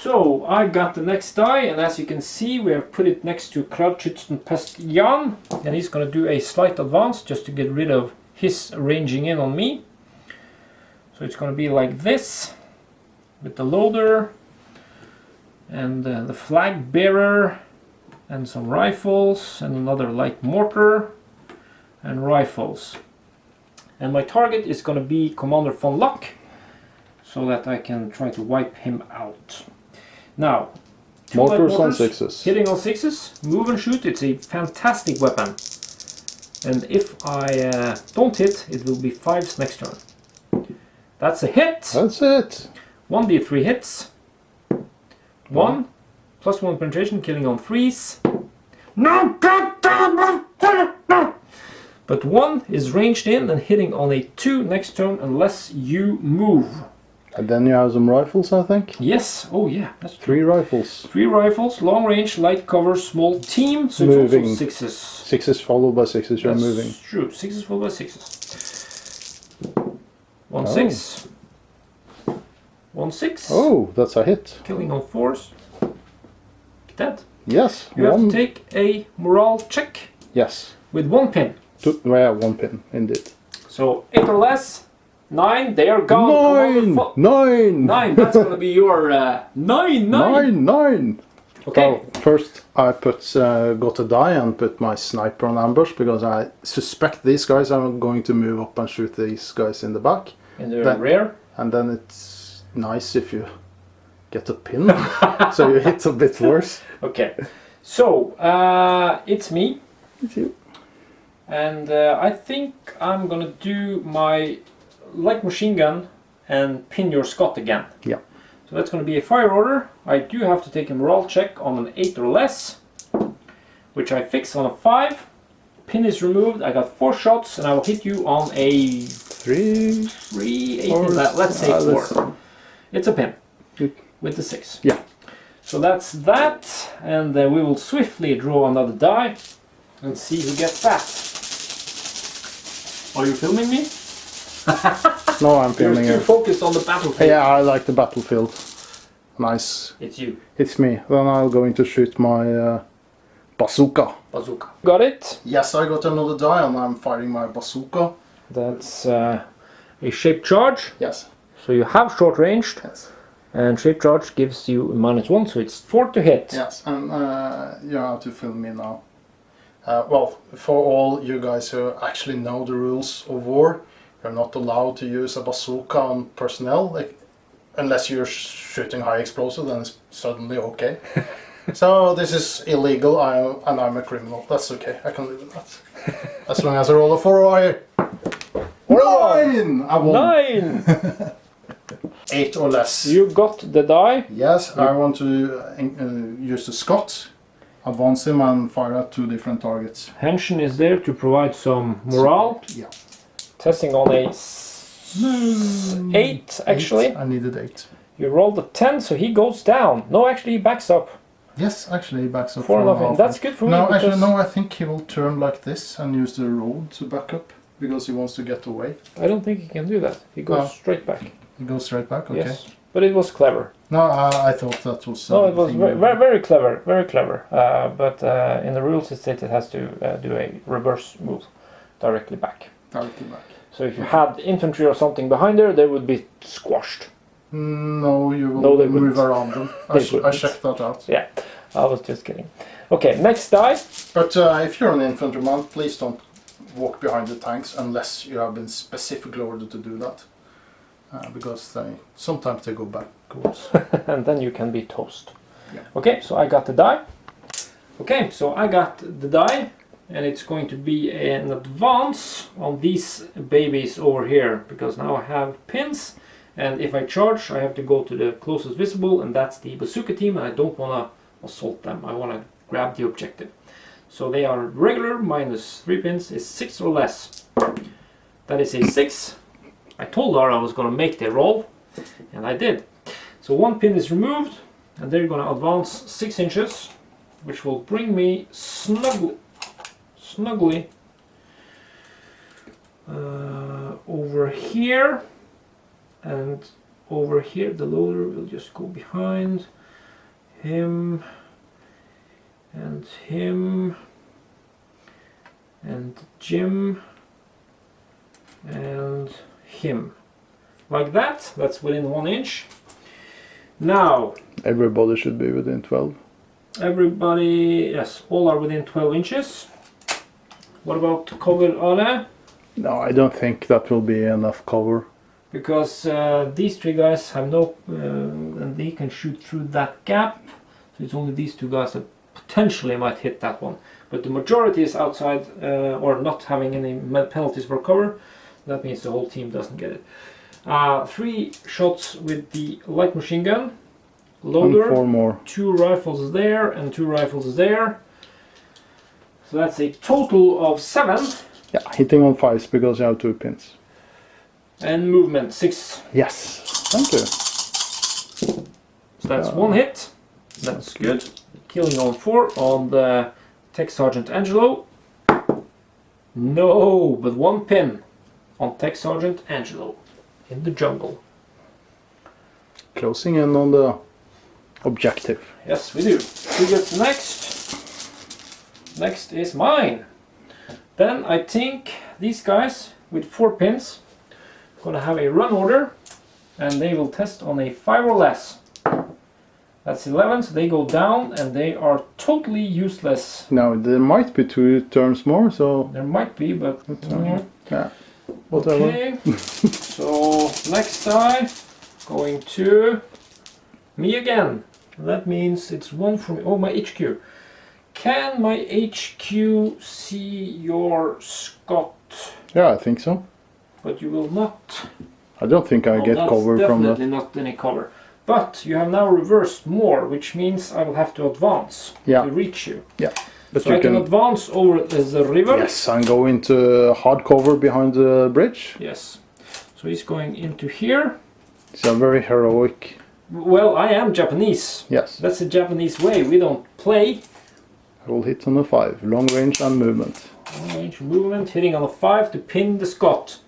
So I got the next die, and as you can see, we have put it next to Pest Jan, and he's going to do a slight advance just to get rid of his ranging in on me. So it's going to be like this, with the loader, and the flag bearer, and some rifles, and another light mortar, and rifles. And my target is going to be Commander von Luck, so that I can try to wipe him out. Now, 2 light Mortars on mortars, 6s. hitting on 6s, move and shoot, it's a fantastic weapon. And if I don't hit, it will be 5s next turn. That's a hit! That's it. 1d3 hits. 1, plus 1 penetration, killing on 3s. No! But 1 is ranged in and hitting on a 2 next turn unless you move. And then you have some rifles, I think. Yes, oh yeah, that's true. 3 rifles. 3 rifles, long range, light cover, small team, so Moving. it's also 6s. 6s followed by 6s, you're That's moving. true, 6s followed by 6s. 1 Oh. 6. 1 6. Oh, that's a hit. Killing on 4s. Dead. Yes. You have one. to take a morale check Yes. with 1 pin. Yeah, 1 pin, indeed. So 8 or less, 9, they are gone. Commander 9! Fo- 9! 9, that's going to be your 9. 9! Okay. Well, first I got a die and put my sniper on ambush because I suspect these guys are going to move up and shoot these guys in the back. In the Then- rear. And then it's nice if you get a pin, so you hit a bit worse. Okay. So, it's me. It's you. And I think I'm gonna do my light machine gun and pin your Scott again. Yeah. So that's gonna be a fire order. I do have to take a morale check on an 8 or less, which I fix on a 5. Pin is removed. I got 4 shots, and I will hit you on a 3. 3, 8, Or- let's say 4. It's a pin Good. with the 6. Yeah. So that's that, and we will swiftly draw another die and see who gets that. Are you filming me? No, I'm You're filming too it. focused on the battlefield. Yeah, I like the battlefield. Nice. It's you. It's me. Then I'm going to shoot my bazooka. Bazooka. Got it? Yes, I got another die and I'm firing my bazooka. That's a shaped charge. Yes. So you have short ranged, Yes. and shaped charge gives you -1, so it's 4 to hit. Yes, and you have to film me now. Well, for all you guys who actually know the rules of war, you're not allowed to use a bazooka on personnel, like, unless you're shooting high explosive, then it's suddenly okay. So this is illegal, and I'm a criminal. That's okay, I can live with that. As long as I roll a 4 I... 9! I won. 9! 8 or less. You got the die. Yes, I want to use the Scott, advance him and fire at 2 different targets. Henshin is there to provide some morale. Yeah. Testing on a 8 actually. 8. I needed 8. You rolled a 10, so he goes down. No, actually he backs up. Yes, actually he backs up 4.5. That's good for me. No, because actually no, I think he will turn like this and use the road to back up because he wants to get away. I don't think he can do that. He goes Oh. straight back. He goes straight back, okay. Yes, but it was clever. No, I thought that was... No, it was thing very, we- very, very clever, very clever. But in the rules it states it has to do a reverse move directly back. Directly back. So if you had infantry or something behind there, they would be squashed. No, you will No, they move wouldn't. around them. They I wouldn't. checked that out. Yeah, I was just kidding. Okay, next die. But if you're an infantryman, please don't walk behind the tanks unless you have been specifically ordered to do that. Because sometimes they go backwards. And then you can be toast. Yeah. Okay, so I got the die. Okay, so I got the die, and it's going to be an advance on these babies over here, because now I have pins, and if I charge I have to go to the closest visible, and that's the bazooka team, and I don't want to assault them. I want to grab the objective. So they are regular, minus 3 pins is 6 or less. That is a 6. I told her I was going to make the roll, and I did. So 1 pin is removed, and they're going to advance 6 inches, which will bring me snugly over here, and over here the loader will just go behind him and him and Jim and him, like that. That's within 1 inch. Now Everybody should be within 12. everybody, yes, all are within 12 inches. What about cover, Ole? No, I don't think that will be enough cover. Because these 3 guys have no, and they can shoot through that gap. So it's only these 2 guys that potentially might hit that one. But the majority is outside or not having any penalties for cover. That means the whole team doesn't get it. 3 shots with the light machine gun. Loader. And 4 more. 2 rifles there and 2 rifles there. So that's a total of 7. Yeah, hitting on 5s because you have 2 pins. And movement 6. Yes, thank you. So that's 1 hit. That's good. Killing on 4 on the Tech Sergeant Angelo. No, but 1 pin on Tech Sergeant Angelo in the jungle. Closing in on the objective. Yes, we do. Who gets next? Next is mine. Then I think these guys with 4 pins gonna have a run order, and they will test on a 5 or less. That's 11, so they go down and they are totally useless. Now there might be 2 turns more, so There might be, but yeah, whatever. okay. So next die going to me again. That means it's 1 from my HQ. Can my HQ see your Scott? Yeah, I think so. But you will not. I don't think I Oh, get that's cover from that. definitely not any cover. But you have now reversed more, which means I will have to advance Yeah. to reach you. Yeah, but So you I can can. advance over the river. Yes, and go into hard cover behind the bridge. Yes. So he's going into here. It's a very heroic. Well, I am Japanese. Yes, That's the Japanese way. We don't play. I will hit on a 5, long range and movement. Long range movement, hitting on a 5 to pin the Scot.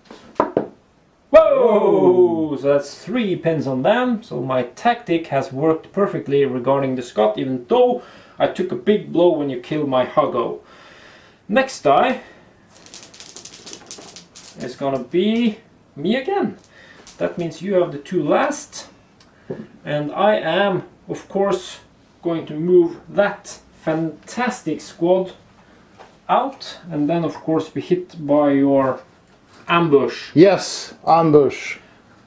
Whoa! So that's 3 pins on them. So my tactic has worked perfectly regarding the Scot, even though I took a big blow when you killed my Huggo. Next die is gonna be me again. That means you have the 2 last. And I am, of course, going to move that fantastic squad out, and then of course be hit by your ambush. Yes, ambush.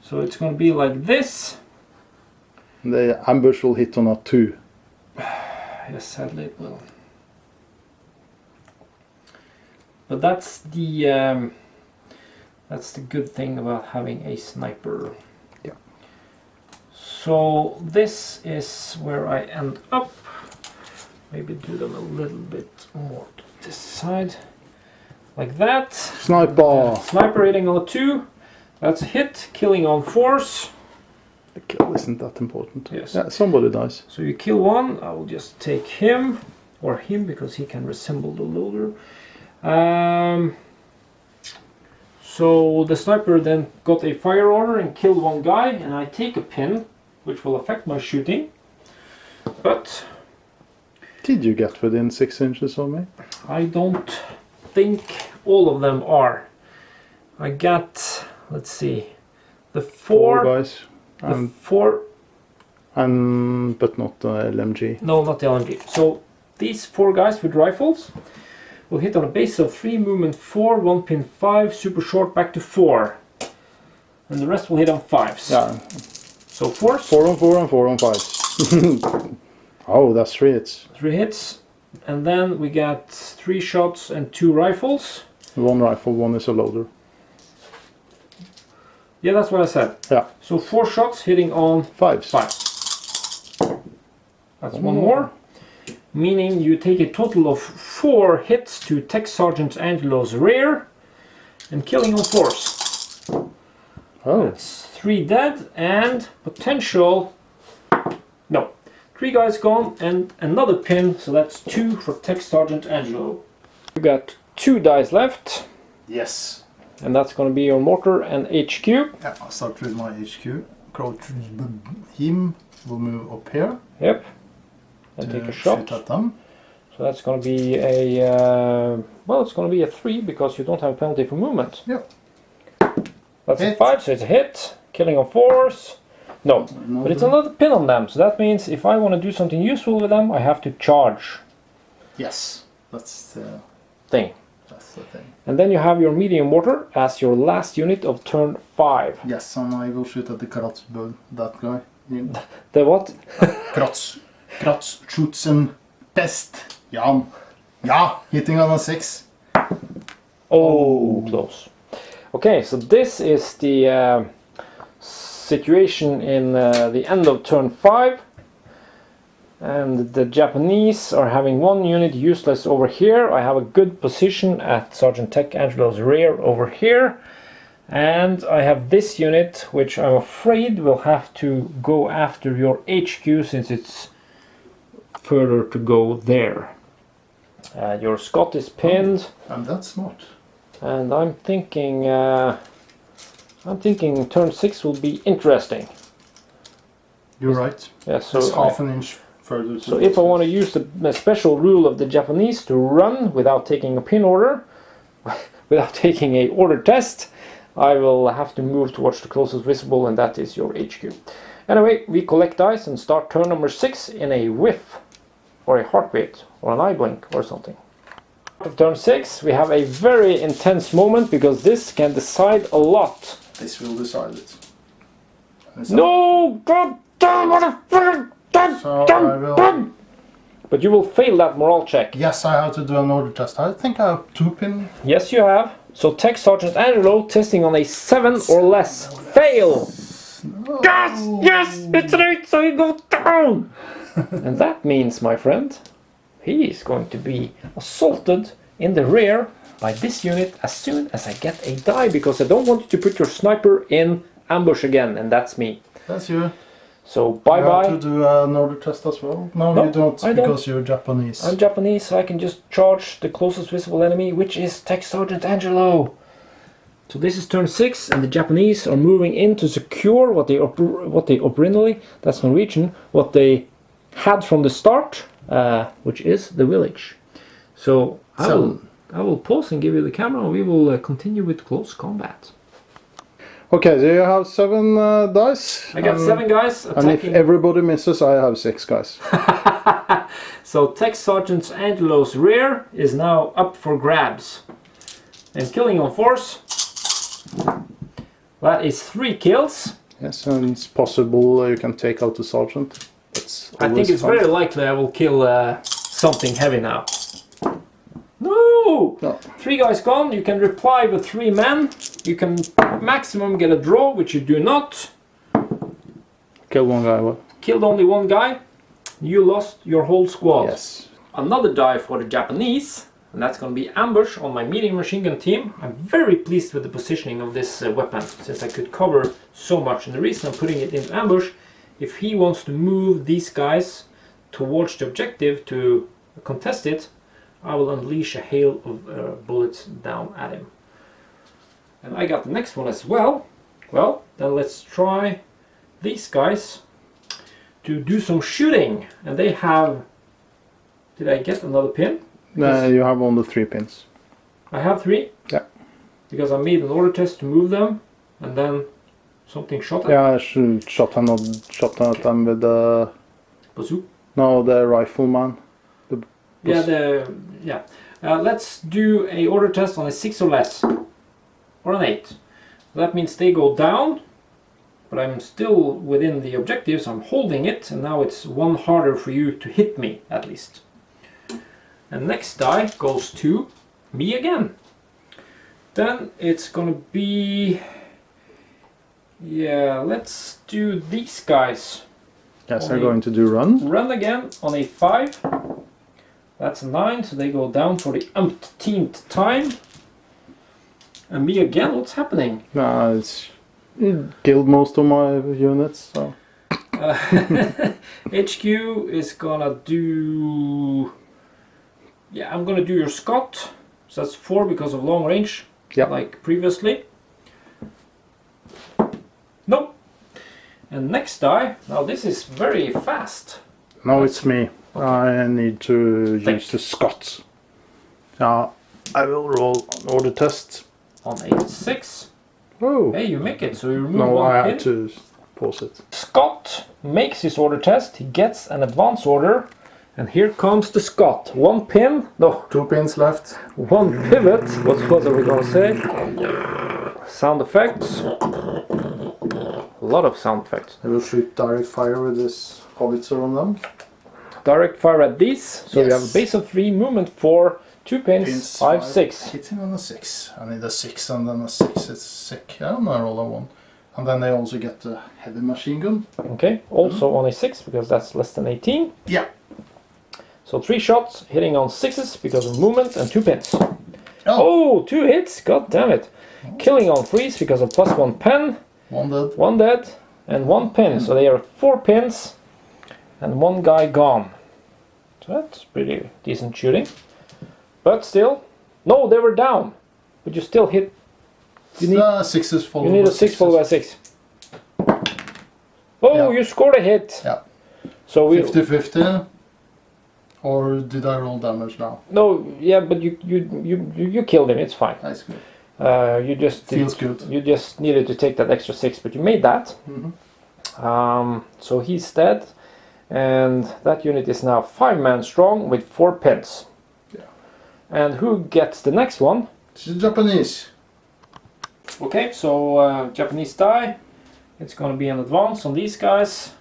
So it's going to be like this. The ambush will hit on a 2. Yes, sadly it will. But that's the good thing about having a sniper. Yeah. So this is where I end up. Maybe do them a little bit more to this side, like that. Sniper. Sniper hitting on a 2. That's a hit. Killing on 4s. The kill isn't that important. Yes. Yeah, somebody dies. So you kill 1. I will just take him, or him, because he can resemble the loader. So the sniper then got a fire order and killed 1 guy, and I take a pin, which will affect my shooting. But Did you get within 6 inches of me? I don't think all of them are. I got, let's see, the 4. Guys. The 4. But not the LMG. No, not the LMG. So these 4 guys with rifles will hit on a base of 3, movement 4, 1 pin 5, super short back to 4. And the rest will hit on 5s. Yeah. So 4s. 4 on 4 and 4 on 5s. Oh, that's 3 hits. 3 hits. And then we got 3 shots and 2 rifles. 1 rifle, 1 is a loader. Yeah, that's what I said. Yeah. So 4 shots hitting on 5s. 5. That's 1 more. Meaning you take a total of 4 hits to Tech Sergeant Angelo's rear and killing on 4s. Oh. That's 3 dead and potential. No. 3 guys gone and another pin, so that's 2 for Tech Sergeant Angelo. You got 2 dice left. Yes. And that's going to be your mortar and HQ. Yeah, I'll start with my HQ. Him will move up here. Yep. And take a shot. Shoot at them. So that's going to be a well, it's going to be a 3 because you don't have a penalty for movement. Yep. That's Hit. a 5, so it's a hit. Killing on 4s. No, but it's another pin on them. So that means if I want to do something useful with them, I have to charge. Yes, that's the Thing. That's the thing. And then you have your medium mortar as your last unit of turn 5. Yes, and I will shoot at the Kratzbud, that guy. The what? Kratzschützen Pest. Jan. Yeah, hitting on a 6. Oh, close. Okay, so this is the situation in the end of turn 5. And the Japanese are having 1 unit useless over here. I have a good position at Sergeant Tech Angelo's rear over here. And I have this unit, which I'm afraid will have to go after your HQ since it's further to go there. Your Scott is pinned. And that's smart. And I'm thinking turn 6 will be interesting. You're right. Yeah, so It's half an inch further. So if I want to use the special rule of the Japanese to run without taking a pin order, without taking a order test, I will have to move towards the closest visible, and that is your HQ. Anyway, we collect dice and start turn number 6 in a whiff, or a heartbeat, or an eye blink, or something. Of turn 6, we have a very intense moment because this can decide a lot. This will decide it. No! God damn, what a friggin' So I will... But you will fail that morale check. Yes, I have to do an order test. I think I have 2 pin. Yes, you have. So Tech Sergeant Angelo testing on a 7 or less. Fail! No. Yes! Yes! It's an 8, so you go down! And that means, my friend, he is going to be assaulted in the rear by this unit as soon as I get a die, because I don't want you to put your sniper in ambush again, and that's me. That's you. So You bye-bye. have to do an order test as well. No, No, you don't, I don't. because you're Japanese. I'm Japanese, so I can just charge the closest visible enemy, which is Tech Sergeant Angelo. So this is turn 6, and the Japanese are moving in to secure what they originally, that's Norwegian, what they had from the start, which is the village. So I will pause and give you the camera, and we will continue with close combat. Okay, so you have 7 dice. I got 7 guys And if attacking. everybody misses, I have 6 guys. So Tech Sergeant Angelo's rear is now up for grabs. And killing on force. That is 3 kills. Yes, and it's possible you can take out the sergeant. That's I think always it's fun. very likely I will kill something heavy now. No! No. 3 guys gone. You can reply with 3 men. You can maximum get a draw, which you do not. Kill 1 guy. What? Killed only 1 guy. You lost your whole squad. Yes. Another die for the Japanese, and that's going to be ambush on my medium machine gun team. I'm very pleased with the positioning of this weapon, since I could cover so much. And the reason I'm putting it into ambush, if he wants to move these guys towards the objective to contest it, I will unleash a hail of bullets down at him. And I got the next one as well. Well, then let's try these guys to do some shooting. And they have... Did I get another pin? No, you have only 3 pins. I have 3? Yeah. Because I made an order test to move them. And then Something shot at? Yeah, I shot at them with the... Bazooka? No, the rifleman. Yeah, let's do a order test on a 6 or less. Or an 8. That means they go down, but I'm still within the objectives. I'm holding it, and now it's one harder for you to hit me, at least. And next die goes to me again. Then it's gonna be... Yeah, let's do these guys. Yes, they're going to do run. Run again on a 5. That's a 9, so they go down for the umpteenth time. And me again, what's happening? Nah, it killed most of my units, so... HQ is gonna do... Yeah, I'm gonna do your Scott. So that's 4 because of long range, Yep. like previously. Nope. And next die, now this is very fast. Now it's me. Okay. I need to use the Scots. I will roll an order test. On a 6. Oh. Hey, you make it, so you remove No, one I pin. had to pause it. Scott makes his order test, he gets an advance order, and here comes the Scott. 1 pin, no, 2 pins left. 1 pivot, what are we gonna say? Sound effects. A lot of sound effects. I will shoot direct fire with this howitzer on them. Direct fire at these, so Yes. you have a base of 3, movement 4, 2 pins, 5, 6. Hitting on a 6. I need a 6 and then a 6. It's sick. Yeah, and I roll a 1. And then they also get the heavy machine gun. Okay, also on a 6 because that's less than 18. Yeah. So 3 shots, hitting on 6s because of movement and 2 pins. Oh, Oh, 2 hits, god damn it. Killing on 3s because of +1 pen. 1 dead. 1 dead and 1 pin, so they are 4 pins and 1 guy gone. So that's pretty decent shooting. But still, no, they were down. But you still hit. You need, 6s followed you need by a 6 6s. followed by 6. Oh, Yeah. you scored a hit. Yeah. So we 50-50. Or did I roll damage now? no, yeah, but you killed him. It's fine. That's good. You just Feels good. You just needed to take that extra 6, but you made that. So he's dead, and that unit is now 5-man strong with 4 pins. Yeah. And who gets the next one? It's the Japanese. Okay, so Japanese die. It's going to be an advance on these guys,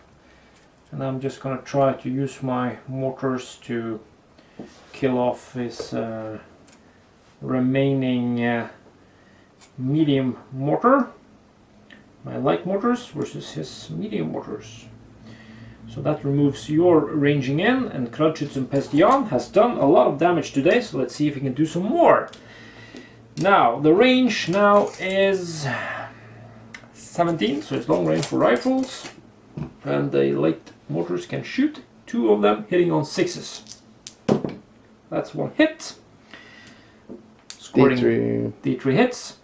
and I'm just going to try to use my mortars to kill off his remaining medium mortar. My light mortars versus his medium mortars. So that removes your ranging in, and Kralchitsun Pestian has done a lot of damage today, so let's see if he can do some more. Now, the range now is 17, so it's long range for rifles, and the light mortars can shoot 2 of them, hitting on 6s. That's 1 hit. Scoring D3 hits.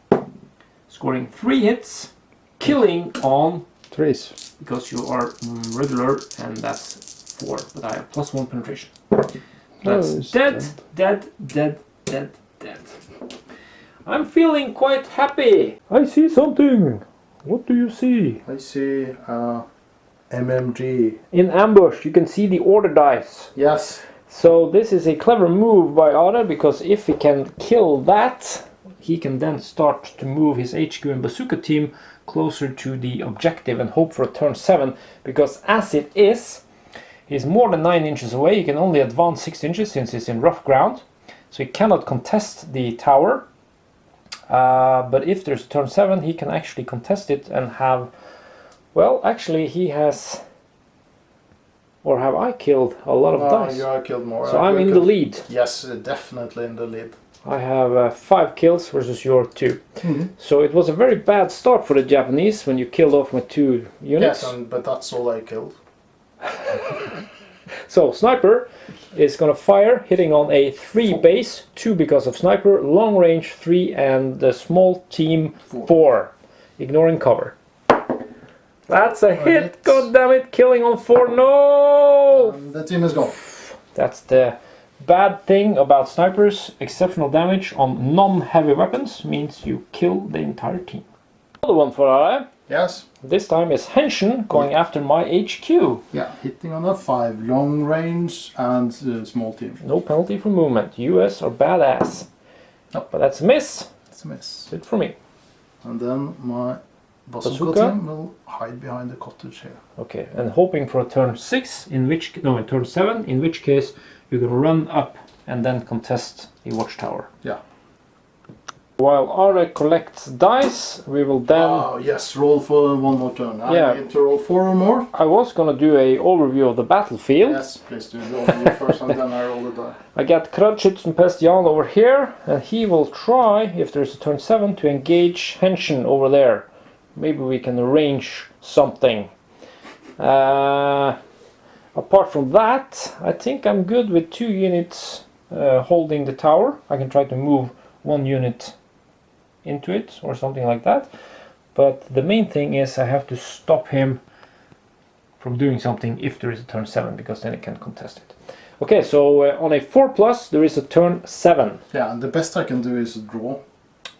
Scoring 3 hits. Killing on 3s. because you are regular, and that's 4, but I have +1 penetration. That's dead. I'm feeling quite happy. I see something. What do you see? I see MMG. In ambush, you can see the order dice. Yes. So this is a clever move by Are, because if he can kill that, he can then start to move his HQ and bazooka team closer to the objective and hope for a turn 7, because as it is, he's more than 9 inches away. He can only advance 6 inches since he's in rough ground, so he cannot contest the tower. But if there's a turn 7, he can actually contest it and have, well, actually he has, or have I killed a lot of dice? You are killed more. So I'm in the lead. Yes, definitely in the lead. I have 5 kills versus your 2. So it was a very bad start for the Japanese when you killed off my 2 units. Yes, but that's all I killed. So sniper is gonna fire, hitting on a 3 base, 2 because of sniper, long range 3, and the small team 4, ignoring cover. That's a hit, god damn it, killing on 4, no! The team is gone. That's the bad thing about snipers. Exceptional damage on non-heavy weapons means you kill the entire team. Another one for Are. Yes. This time is Henshin going after my HQ. Yeah, hitting on a 5, long range and small team. No penalty for movement. US are badass. Nope. But that's a miss. It's a miss. Good for me. And then my bazooka Bazooka. team will hide behind the cottage here. Okay, and hoping for a turn 6, in turn 7, in which case you can run up and then contest the watchtower. Yeah. While Are collects dice, we will then... Oh, yes, roll for one more turn. Yeah. I need to roll 4 or more. I was gonna do a overview of the battlefield. Yes, please do the overview first and then I roll the die. I got Krudschützenpest Jan over here, and he will try, if there's a turn 7, to engage Henshin over there. Maybe we can arrange something. Apart from that, I think I'm good with 2 units holding the tower. I can try to move 1 unit into it or something like that. But the main thing is I have to stop him from doing something if there is a turn 7, because then he can contest it. Okay, so on a 4+, there is a turn 7. Yeah, and the best I can do is draw.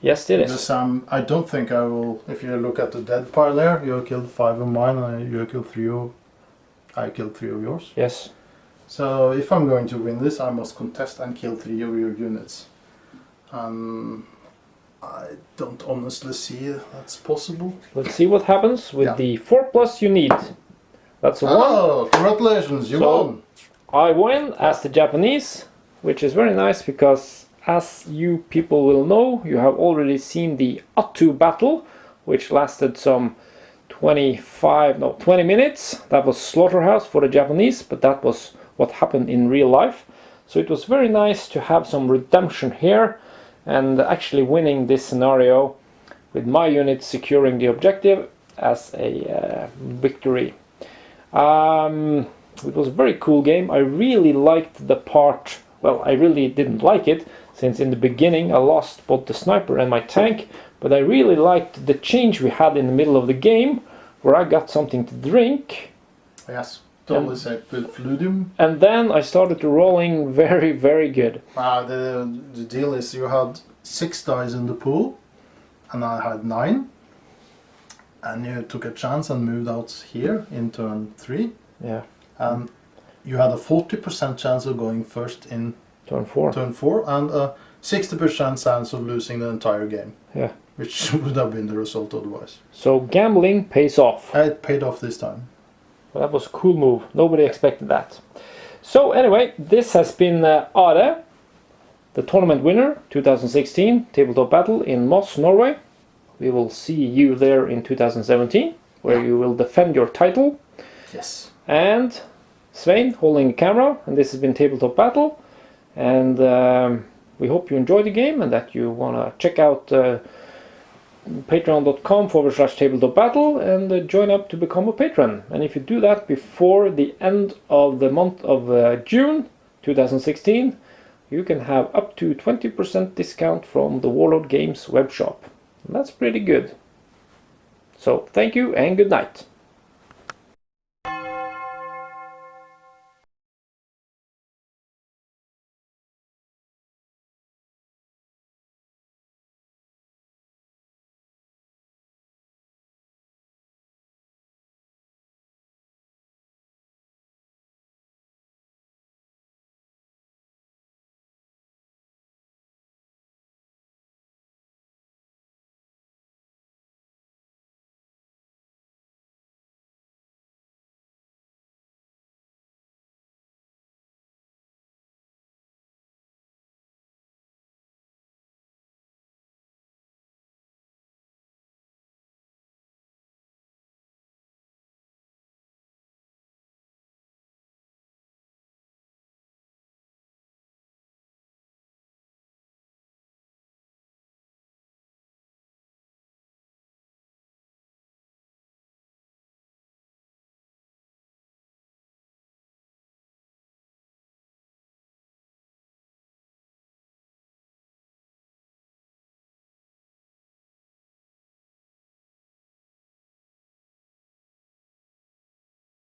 Yes, it is. Because I don't think I will, if you look at the dead pile there, you killed 5 of mine and you killed 3 of, I killed 3 of yours. Yes. So if I'm going to win this, I must contest and kill 3 of your units. I don't honestly see that's possible. Let's see what happens with Yeah. the 4+ you need. That's a 1. Oh, congratulations, you won! I win as the Japanese, which is very nice because, as you people will know, you have already seen the Attu battle, which lasted some 20 minutes. That was slaughterhouse for the Japanese, but that was what happened in real life. So it was very nice to have some redemption here and actually winning this scenario with my unit securing the objective as a victory. It was a very cool game. I really liked the part, well, I really didn't like it, since in the beginning I lost both the sniper and my tank, but I really liked the change we had in the middle of the game, where I got something to drink. Yes, totally safe with Fludium. And then I started rolling very, very good. The deal is you had 6 dice in the pool, and I had 9. And you took a chance and moved out here in turn 3. Yeah. And you had a 40% chance of going first in Turn 4. turn 4 and a 60% chance of losing the entire game. Yeah. Which would have been the result otherwise. So gambling pays off. It paid off this time. Well, that was a cool move. Nobody expected that. So anyway, this has been Are, the tournament winner 2016 Tabletop Battle in Moss, Norway. We will see you there in 2017, where you will defend your title. Yes. And Svein holding the camera, and this has been Tabletop Battle. And we hope you enjoy the game and that you want to check out patreon.com/tabletopbattle and join up to become a patron. And if you do that before the end of the month of June 2016, you can have up to 20% discount from the Warlord Games web shop. And that's pretty good. So thank you and good night.